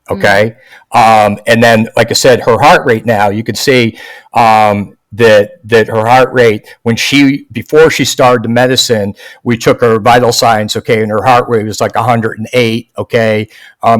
Okay. And then, like I said, her heart rate now, you can see that her heart rate, before she started the medicine, we took her vital signs, okay, and her heart rate was like 108, okay.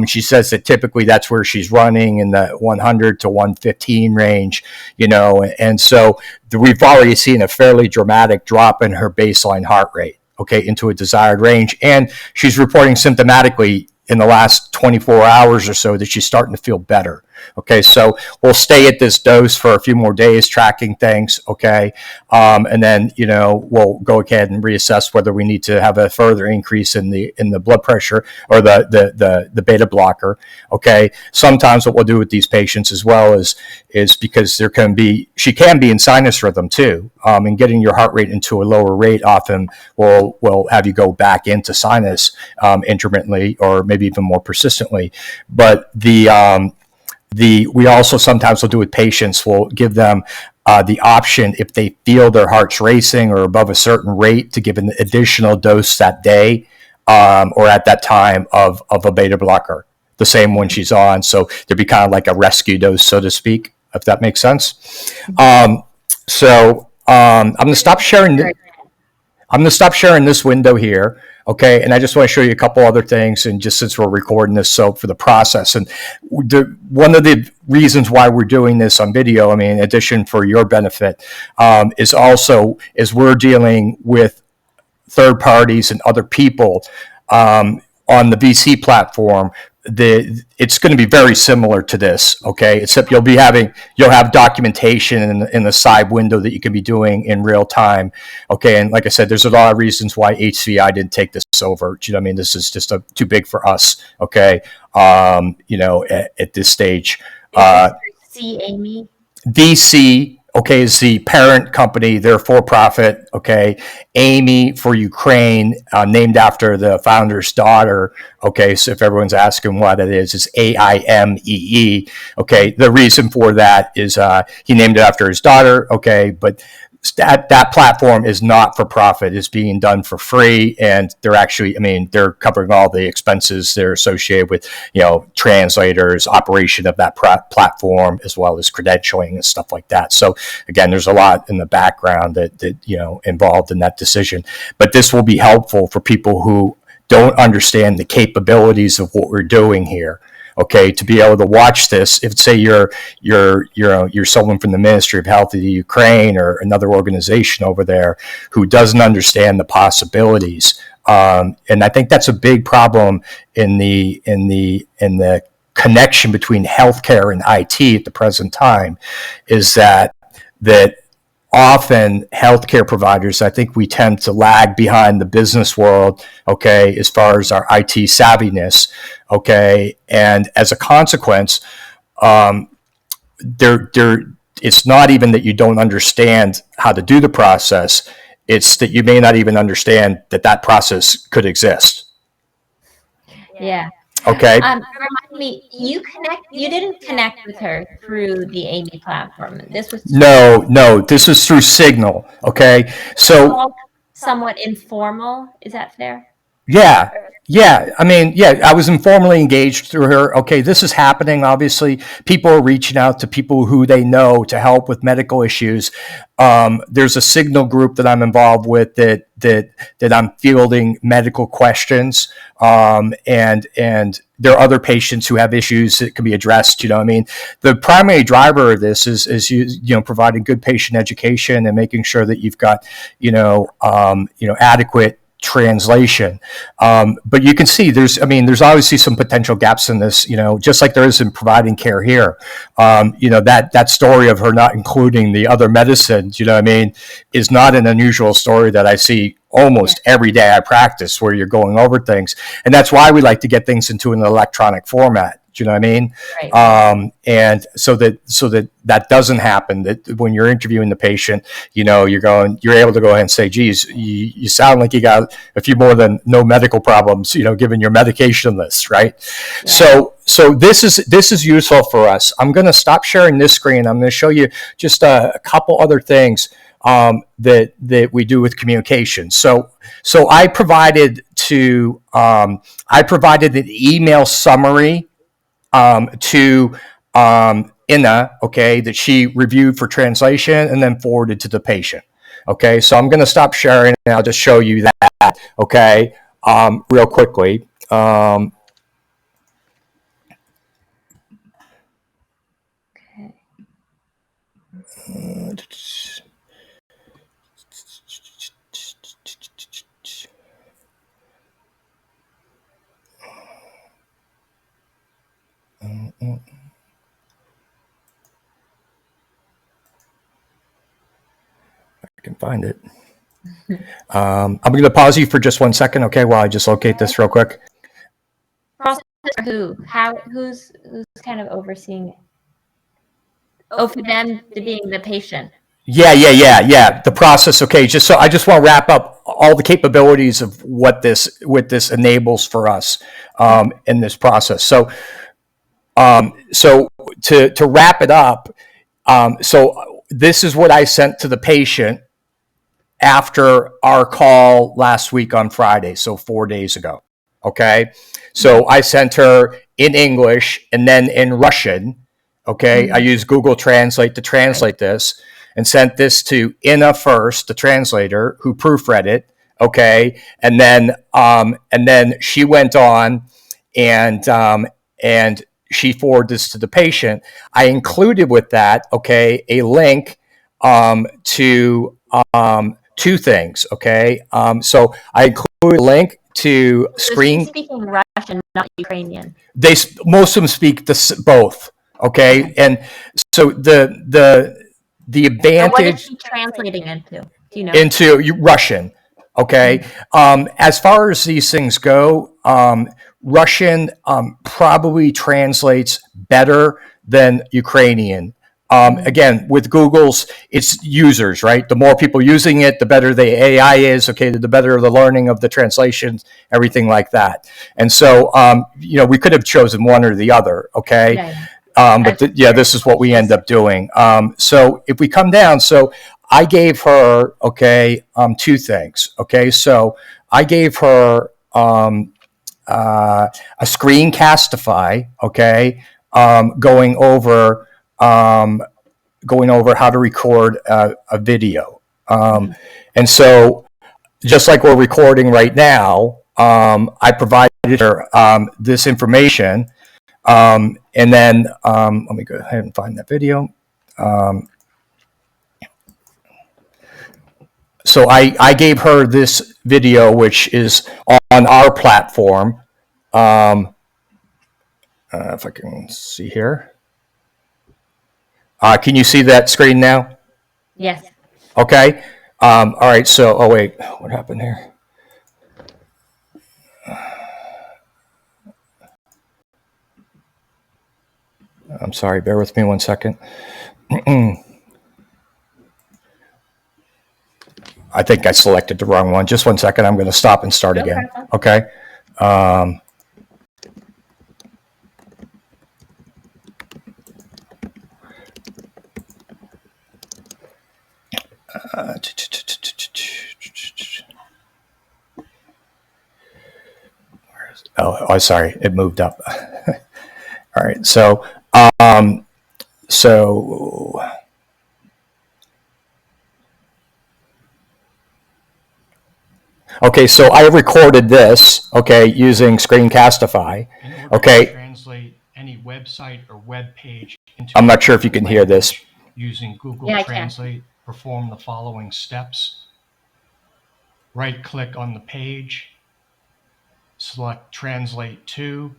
She says that typically that's where she's running in the 100 to 115 range, and so we've already seen a fairly dramatic drop in her baseline heart rate, okay, into a desired range. And she's reporting symptomatically in the last 24 hours or so that she's starting to feel better. Okay, so we'll stay at this dose for a few more days, tracking things. Okay, and then we'll go ahead and reassess whether we need to have a further increase in the blood pressure or the beta blocker. Okay, sometimes what we'll do with these patients as well is because she can be in sinus rhythm too, and getting your heart rate into a lower rate often will have you go back into sinus intermittently or maybe even more persistently. But we also sometimes will do with patients, we'll give them the option, if they feel their heart's racing or above a certain rate, to give an additional dose that day or at that time of a beta blocker, the same one she's on. So there'd be kind of like a rescue dose, so to speak, if that makes sense. I'm going to stop sharing. I'm going to stop sharing this window here. Okay, and I just want to show you a couple other things, and just since we're recording this, so for the process, and one of the reasons why we're doing this on video, in addition for your benefit, is also as we're dealing with third parties and other people on the VC platform. It's going to be very similar to this, okay? Except you'll have documentation in the side window that you can be doing in real time, okay? And like I said, there's a lot of reasons why HCVI didn't take this over. Do you know what I mean? This is just too big for us, okay? At this stage.
See, Amy.
VC, okay, is the parent company. They're for profit, okay. AIME for Ukraine, named after the founder's daughter, okay. So if everyone's asking what it is, it's AIMEE, okay. The reason for that is he named it after his daughter, okay. But that platform is not for profit. It's being done for free, and they're actually, they're covering all the expenses that are associated with, translators, operation of that platform, as well as credentialing and stuff like that. So again, there's a lot in the background that involved in that decision. But this will be helpful for people who don't understand the capabilities of what we're doing here. Okay, to be able to watch this, if say you're someone from the Ministry of Health of the Ukraine or another organization over there who doesn't understand the possibilities, and I think that's a big problem in the connection between healthcare and IT at the present time, is that often healthcare providers, I think we tend to lag behind the business world, okay, as far as our IT savviness, okay, and as a consequence, it's not even that you don't understand how to do the process. It's that you may not even understand that process could exist.
Yeah.
Okay.
Remind me, you didn't connect with her through the AV platform. This was
No, this is through Signal. Okay. So
all somewhat informal. Is that fair?
yeah. I mean, I was informally engaged through her. Okay, this is happening. Obviously, people are reaching out to people who they know to help with medical issues. There's a Signal group that I'm involved with that I'm fielding medical questions, and there are other patients who have issues that can be addressed. I mean, the primary driver of this is providing good patient education and making sure that you've got adequate translation. But you can see there's obviously some potential gaps in this, just like there is in providing care here. That story of her not including the other medicines, is not an unusual story that I see almost every day I practice, where you're going over things. And that's why we like to get things into an electronic format. Do you know what I mean?
Right.
And so that doesn't happen, that when you're interviewing the patient, you're able to go ahead and say, geez, you sound like you got a few more than no medical problems, given your medication list. Right. Yeah. So this is useful for us. I'm going to stop sharing this screen. I'm going to show you just a couple other things that we do with communication. So I provided an email summary to Inna, okay, that she reviewed for translation and then forwarded to the patient. Okay, so I'm going to stop sharing and I'll just show you that, okay, real quickly.
Okay.
I can find it. I'm going to pause you for just 1 second, okay, while I just locate this real quick.
Process for who? Who's kind of overseeing it? Oh, for them to being the patient.
Yeah. The process. Okay. I just want to wrap up all the capabilities of what this enables for us in this process. So to wrap it up, so this is what I sent to the patient after our call last week on Friday. So 4 days ago. Okay. So I sent her in English and then in Russian. Okay. Mm-hmm. I used Google Translate to translate this, and sent this to Inna first, the translator, who proofread it. Okay. And then she went on and she forwarded this to the patient. I included with that, okay, a link to two things. Okay. So I included a link to screen.
So speaking Russian, not Ukrainian.
Most of them speak both. Okay. And so the advantage.
What is she translating into? Do you know?
Into Russian. Okay. As far as these things go, Russian probably translates better than Ukrainian. Again, with Google's, it's users, right? The more people using it, the better the AI is. Okay, the better the learning of the translations, everything like that. And so, we could have chosen one or the other. Okay. But this is what we end up doing. So if we come down, so I gave her, okay, two things. Okay, so I gave her a screencastify, okay, going over how to record a video. And so just like we're recording right now, I provided her this information. And then let me go ahead and find that video. So I gave her this video, which is on our platform. If I can see here. Can you see that screen now?
Yes.
Okay. All right. So, oh wait, what happened here? I'm sorry, bear with me 1 second. I think I selected the wrong one. Just 1 second. I'm going to stop and start again. Okay. Oh, sorry. It moved up. All right. So okay, so I recorded this, okay, using Screencastify. Okay.
Translate any website or web page into
I'm not sure if you can hear this.
Using Google
Yeah,
Translate, perform the following steps. Right-click on the page, select Translate to,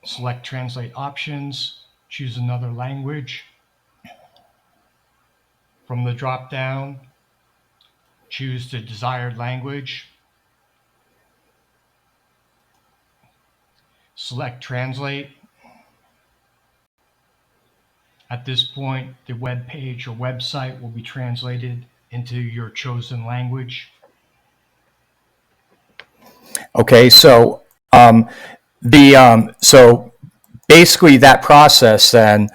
select Translate options, choose another language. From the drop-down, choose the desired language. Select Translate. At this point, the web page or website will be translated into your chosen language.
Okay, so so basically that process then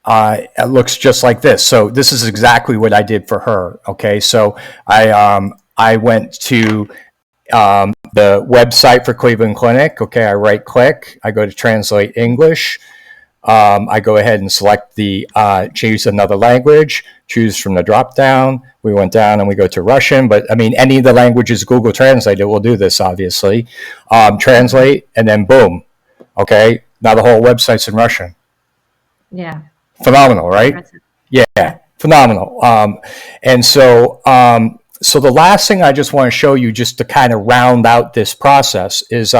it looks just like this. So this is exactly what I did for her. Okay, so I went to the website for Cleveland Clinic. Okay, I right click, I go to translate English. I go ahead and select the choose another language, choose from the drop down. We went down and we go to Russian, but I mean, any of the languages Google Translate, it will do this, obviously. Translate, and then boom. Okay, now the whole website's in Russian.
Yeah.
Phenomenal, right? Yeah, phenomenal. And so, so the last thing I just want to show you, just to kind of round out this process, is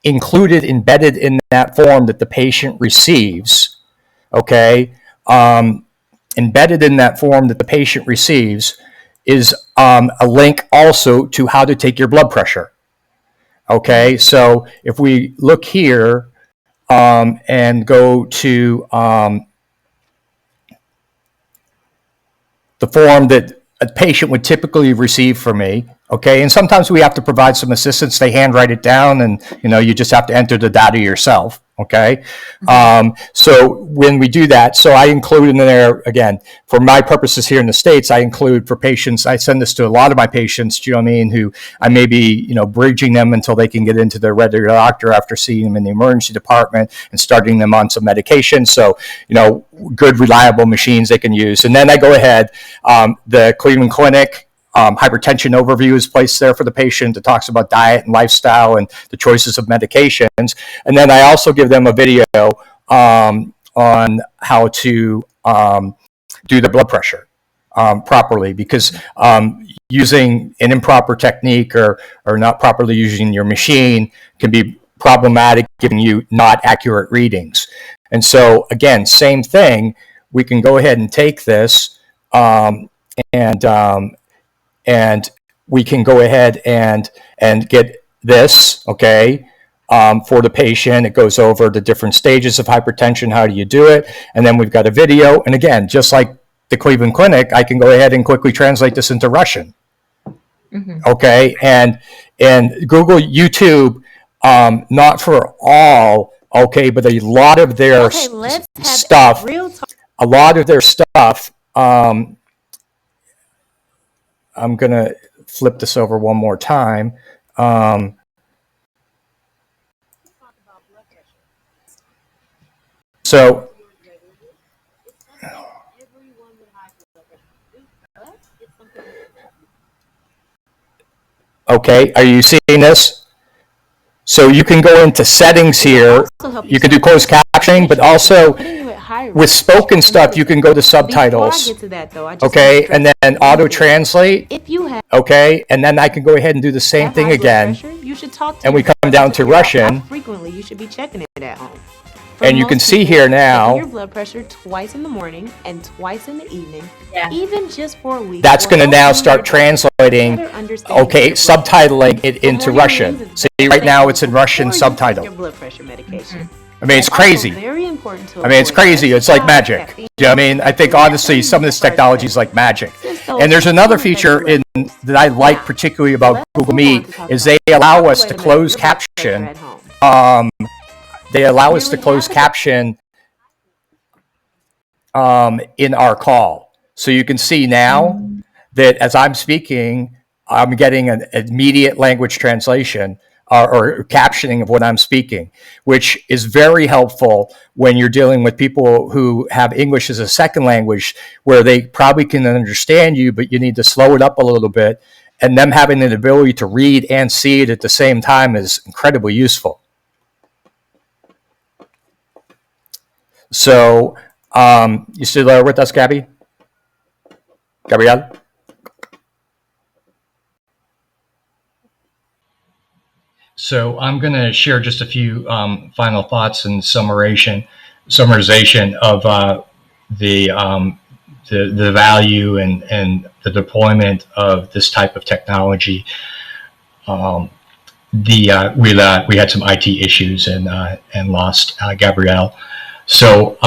included, embedded in that form that the patient receives. Okay, embedded in that form that the patient receives is a link also to how to take your blood pressure. Okay, so if we look here and go to the form that a patient would typically receive from me. Okay, and sometimes we have to provide some assistance. They handwrite it down, and you just have to enter the data yourself. Okay, so when we do that, so I include in there, again, for my purposes here in the States, I include for patients, I send this to a lot of my patients, do you know what I mean, who I may be, bridging them until they can get into their regular doctor after seeing them in the emergency department and starting them on some medication. So, good, reliable machines they can use. And then I go ahead, the Cleveland Clinic hypertension overview is placed there for the patient that talks about diet and lifestyle and the choices of medications. And then I also give them a video on how to do the blood pressure properly, because using an improper technique or not properly using your machine can be problematic, giving you not accurate readings. And so, again, same thing, we can go ahead and take this and we can go ahead and get this, okay, for the patient. It goes over the different stages of hypertension, how do you do it, and then we've got a video. And again, just like the Cleveland Clinic, I can go ahead and quickly translate this into Russian. Okay, and Google, YouTube, not for all, okay, but a lot of their stuff, a lot of their stuff, I'm going to flip this over one more time. So, okay, are you seeing this? So you can go into settings here. You can do closed captioning, but also with spoken stuff, you can go to subtitles. Okay, and then auto translate. Okay, and then I can go ahead and do the same thing again. And we come down to Russian.
Frequently, you should be checking it at home.
And you can
most
see
people,
here
checking
now,
your blood pressure twice in the morning and twice in the evening,
Yeah.
even just for a week,
that's
will
going to
help
now
you and
start
your doctor
translating,
better understand
okay,
your blood pressure.
subtitling it
For
into
more
Russian.
hearings, it's
See,
better
right
to
now
take
it's in
them
Russian
before you take
subtitle.
your blood pressure medication.
I mean, it's
also
crazy.
very important to
I mean, it's
avoid
crazy. It's like
exercise,
magic.
caffeine,
You know what I mean? I think honestly, some of this technology is like magic.
since those
And there's another
don't affect
feature
your
in
levels.
that I like
Now,
particularly about
let's
Google
move on
Meet
to talk
is
about
they allow
the
us
way
to
measure
close
your blood pressure
caption.
at home.
They allow us to
Nearly
close
half of
caption in our call. So you can see now that as I'm speaking, I'm getting an immediate language translation or captioning of what I'm speaking, which is very helpful when you're dealing with people who have English as a second language, where they probably can understand you, but you need to slow it up a little bit. And them having an ability to read and see it at the same time is incredibly useful. So, you still there with us, Gabby? Gabrielle?
So I'm going to share just a few final thoughts and summarization of the value and the deployment of this type of technology. We had some IT issues and lost Gabrielle. So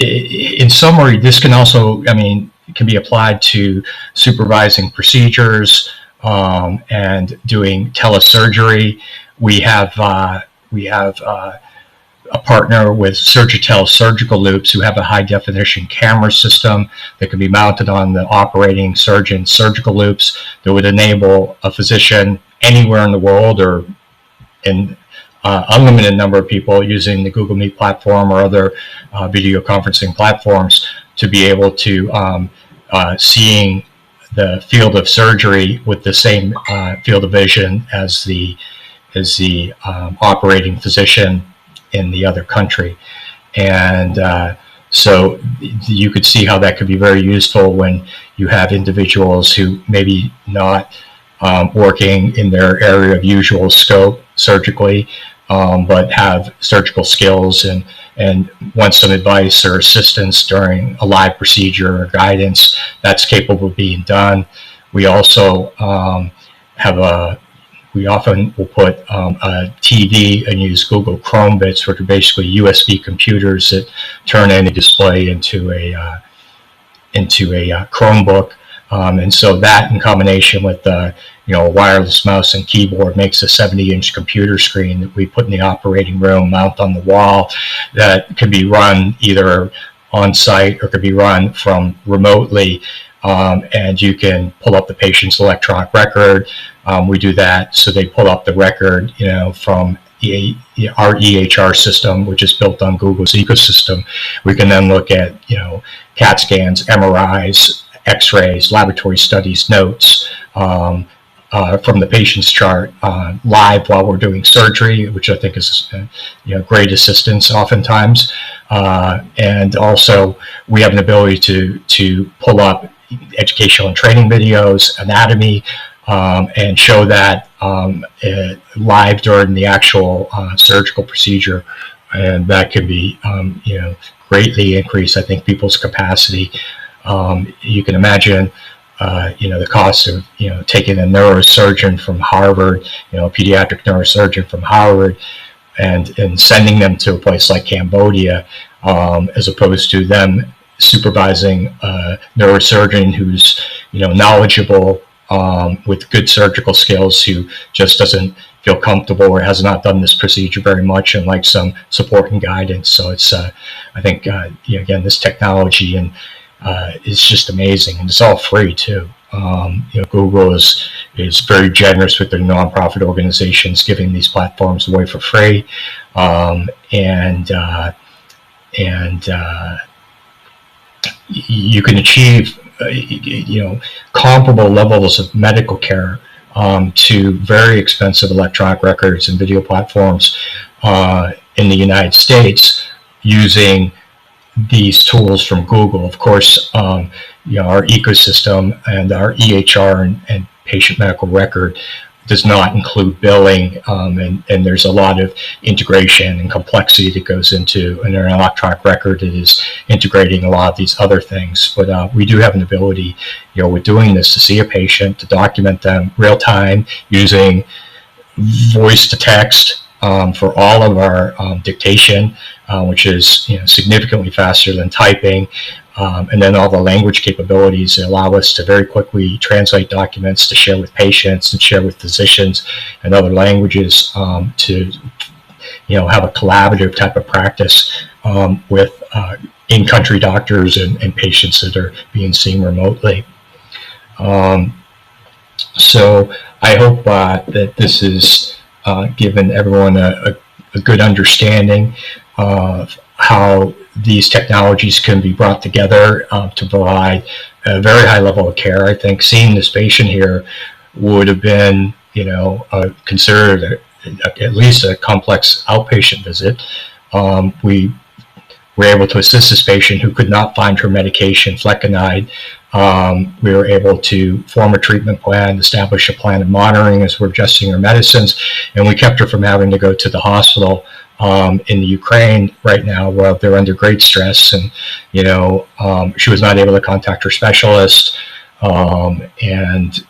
in summary, this can also, can be applied to supervising procedures and doing telesurgery. We have a partner with Surgitel Surgical Loops, who have a high definition camera system that can be mounted on the operating surgeon's surgical loops that would enable a physician anywhere in the world or in unlimited number of people using the Google Meet platform or other video conferencing platforms to be able to seeing the field of surgery with the same field of vision as the operating physician in the other country. And so you could see how that could be very useful when you have individuals who maybe not working in their area of usual scope surgically, but have surgical skills and want some advice or assistance during a live procedure or guidance. That's capable of being done. We also we often will put a TV and use Google Chrome bits, which are basically USB computers that turn any display into a Chromebook. And so that in combination with a wireless mouse and keyboard makes a 70-inch computer screen that we put in the operating room, mount on the wall, that can be run either on site or could be run from remotely. And you can pull up the patient's electronic record. We do that so they pull up the record, from our EHR system, which is built on Google's ecosystem. We can then look at, CAT scans, MRIs, X-rays, laboratory studies, notes from the patient's chart live while we're doing surgery, which I think is great assistance oftentimes. And also we have an ability to pull up educational and training videos, anatomy, and show that live during the actual surgical procedure, and that could be greatly increase, I think, people's capacity. You can imagine the cost of taking a neurosurgeon from Harvard, a pediatric neurosurgeon from Harvard, and sending them to a place like Cambodia, as opposed to them supervising a neurosurgeon who's knowledgeable, with good surgical skills, who just doesn't feel comfortable or has not done this procedure very much and likes some support and guidance. So it's I think again, this technology and is just amazing, and it's all free too. Google is very generous with their nonprofit organizations, giving these platforms away for free, and you can achieve comparable levels of medical care to very expensive electronic records and video platforms in the United States using these tools from Google. Of course, our ecosystem and our EHR and patient medical record does not include billing, and there's a lot of integration and complexity that goes into an electronic record that is integrating a lot of these other things. But we do have an ability, with doing this, to see a patient, to document them real time using voice to text for all of our dictation, which is significantly faster than typing. And then all the language capabilities that allow us to very quickly translate documents to share with patients and share with physicians and other languages, to have a collaborative type of practice with in-country doctors and patients that are being seen remotely. So I hope that this has given everyone a good understanding of how these technologies can be brought together to provide a very high level of care. I think seeing this patient here would have been, considered at least a complex outpatient visit. We were able to assist this patient who could not find her medication, flecainide. We were able to form a treatment plan, establish a plan of monitoring as we're adjusting her medicines, and we kept her from having to go to the hospital in the Ukraine right now, where they're under great stress, and she was not able to contact her specialist, and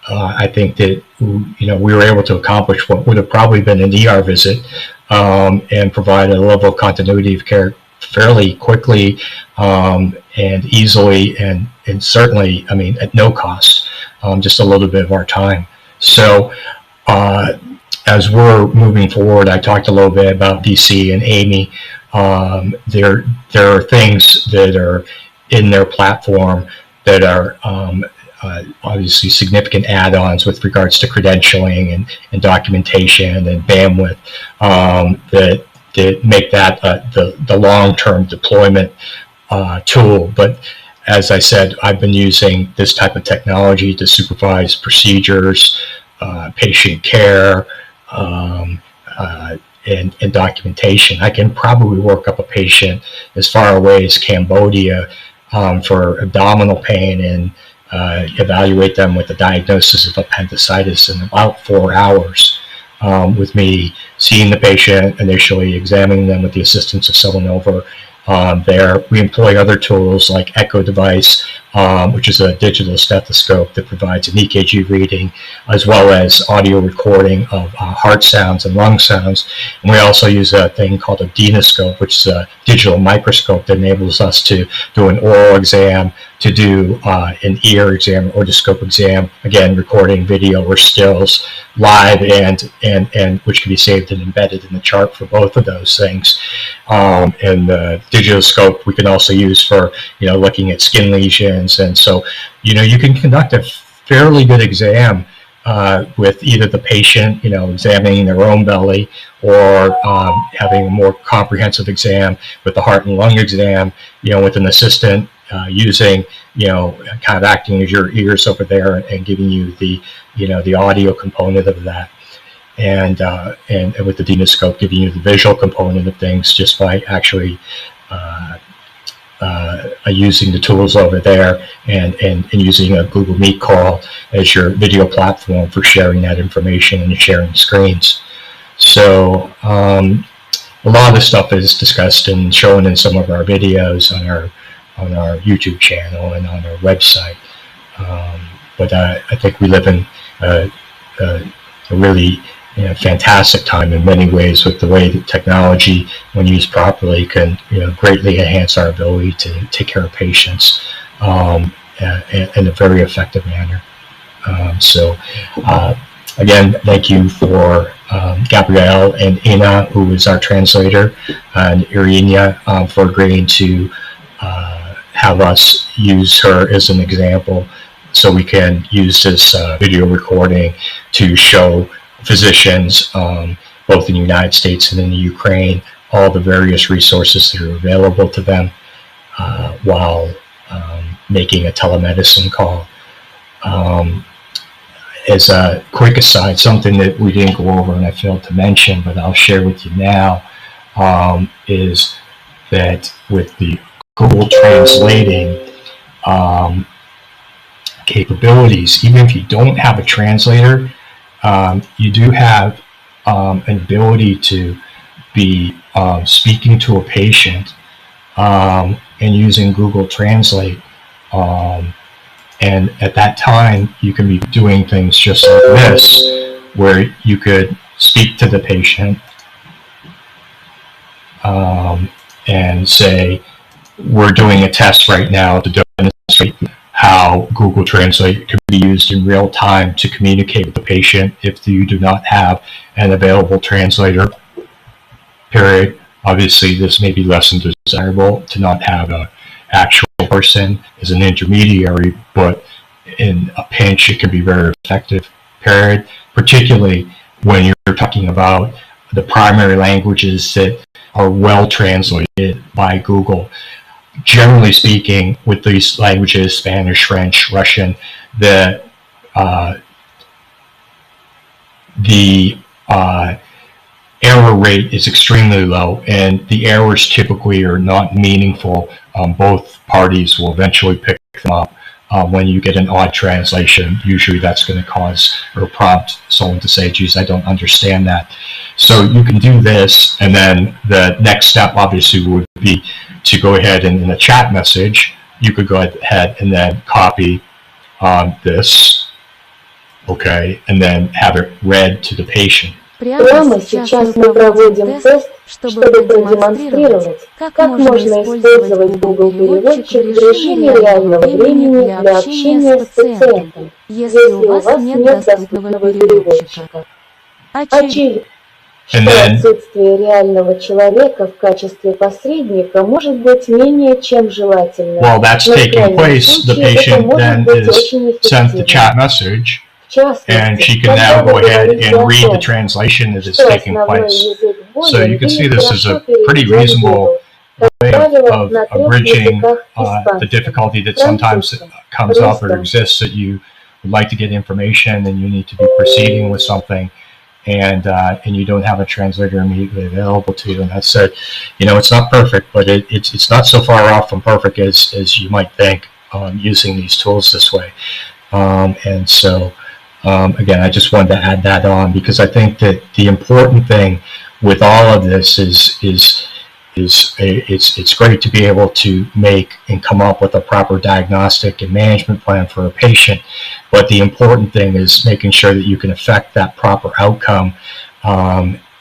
I think that we were able to accomplish what would have probably been an ER visit, and provide a level of continuity of care fairly quickly and easily, and certainly, at no cost, just a little bit of our time. So as we're moving forward, I talked a little bit about DC and Amy. There are things that are in their platform that are obviously significant add-ons with regards to credentialing and documentation and bandwidth that make that the long-term deployment tool. But as I said, I've been using this type of technology to supervise procedures, patient care, and documentation. I can probably work up a patient as far away as Cambodia for abdominal pain and evaluate them with a diagnosis of appendicitis in about 4 hours. With me seeing the patient, initially examining them with the assistance of someone over there. We employ other tools like Echo device, which is a digital stethoscope that provides an EKG reading, as well as audio recording of heart sounds and lung sounds. And we also use a thing called a Dynoscope, which is a digital microscope that enables us to do an oral exam, to do an ear exam, or otoscope exam, again, recording video or stills live, and which can be saved and embedded in the chart for both of those things. And the digital scope we can also use for, looking at skin lesions. And so, you can conduct a fairly good exam with either the patient, examining their own belly, or having a more comprehensive exam with the heart and lung exam, with an assistant using, kind of acting as your ears over there and giving you the, the audio component of that. And with the Dynoscope giving you the visual component of things just by actually using the tools over there, and using a Google Meet call as your video platform for sharing that information and sharing screens. So a lot of this stuff is discussed and shown in some of our videos on our YouTube channel and on our website. But I think we live in a really fantastic time in many ways, with the way that technology, when used properly, can greatly enhance our ability to take care of patients in a very effective manner. So again, thank you for Gabrielle and Ina, who is our translator, and Irina for agreeing to have us use her as an example, so we can use this video recording to show physicians, both in the United States and in the Ukraine, all the various resources that are available to them while making a telemedicine call. As a quick aside, something that we didn't go over and I failed to mention, but I'll share with you now, is that with the Google translating capabilities, even if you don't have a translator, you do have an ability to be speaking to a patient and using Google Translate. And at that time, you can be doing things just like this, where you could speak to the patient and say, we're doing a test right now to demonstrate how Google Translate can be used in real time to communicate with the patient if you do not have an available translator, period. Obviously, this may be less than desirable to not have an actual person as an intermediary, but in a pinch, it can be very effective, period, particularly when you're talking about the primary languages that are well translated by Google. Generally speaking, with these languages, Spanish, French, Russian, the error rate is extremely low, and the errors typically are not meaningful. Both parties will eventually pick them up. When you get an odd translation, usually that's going to cause or prompt someone to say, geez, I don't understand that. So you can do this, and then the next step obviously would be to go ahead and in a chat message, you could go ahead and then copy this, okay, and then have it read to the patient.
Прямо сейчас мы проводим тест, чтобы продемонстрировать, как можно использовать Google переводчик в режиме реального времени для общения с пациентом, если у вас нет доступного переводчика. Очевидно, что отсутствие реального человека в качестве посредника может быть менее чем желательно.
While that's taking place, the patient then is sent the chat message, and she can now go ahead and read the translation that is taking place. So you can see this is a pretty reasonable way of bridging the difficulty that sometimes comes up or exists, that you would like to get information and you need to be proceeding with something, and you don't have a translator immediately available to you. And that said, you know, it's not perfect, but it's not so far off from perfect as you might think using these tools this way. And so again, I just wanted to add that on, because I think that the important thing with all of this is it's great to be able to make and come up with a proper diagnostic and management plan for a patient, but the important thing is making sure that you can affect that proper outcome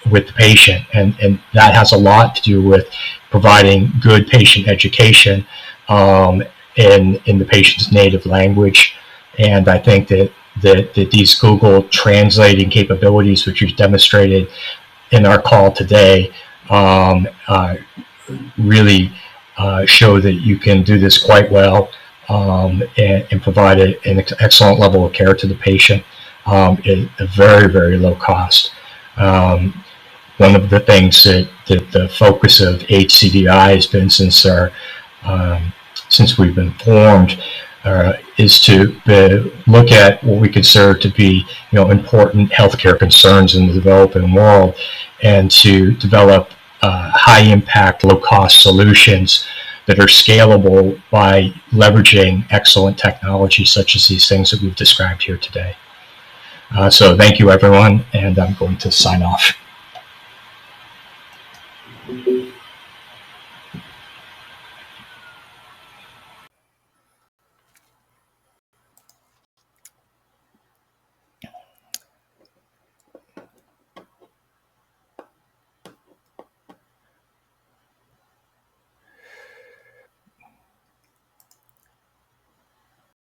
with the patient, and that has a lot to do with providing good patient education in the patient's native language. And I think that these Google translating capabilities, which we've demonstrated in our call today, really show that you can do this quite well and provide an excellent level of care to the patient at a very, very low cost. One of the things that the focus of HCVI has been since we've been formed is to look at what we consider to be, you know, important healthcare concerns in the developing world, and to develop high-impact, low-cost solutions that are scalable by leveraging excellent technology such as these things that we've described here today. So thank you, everyone, and I'm going to sign off.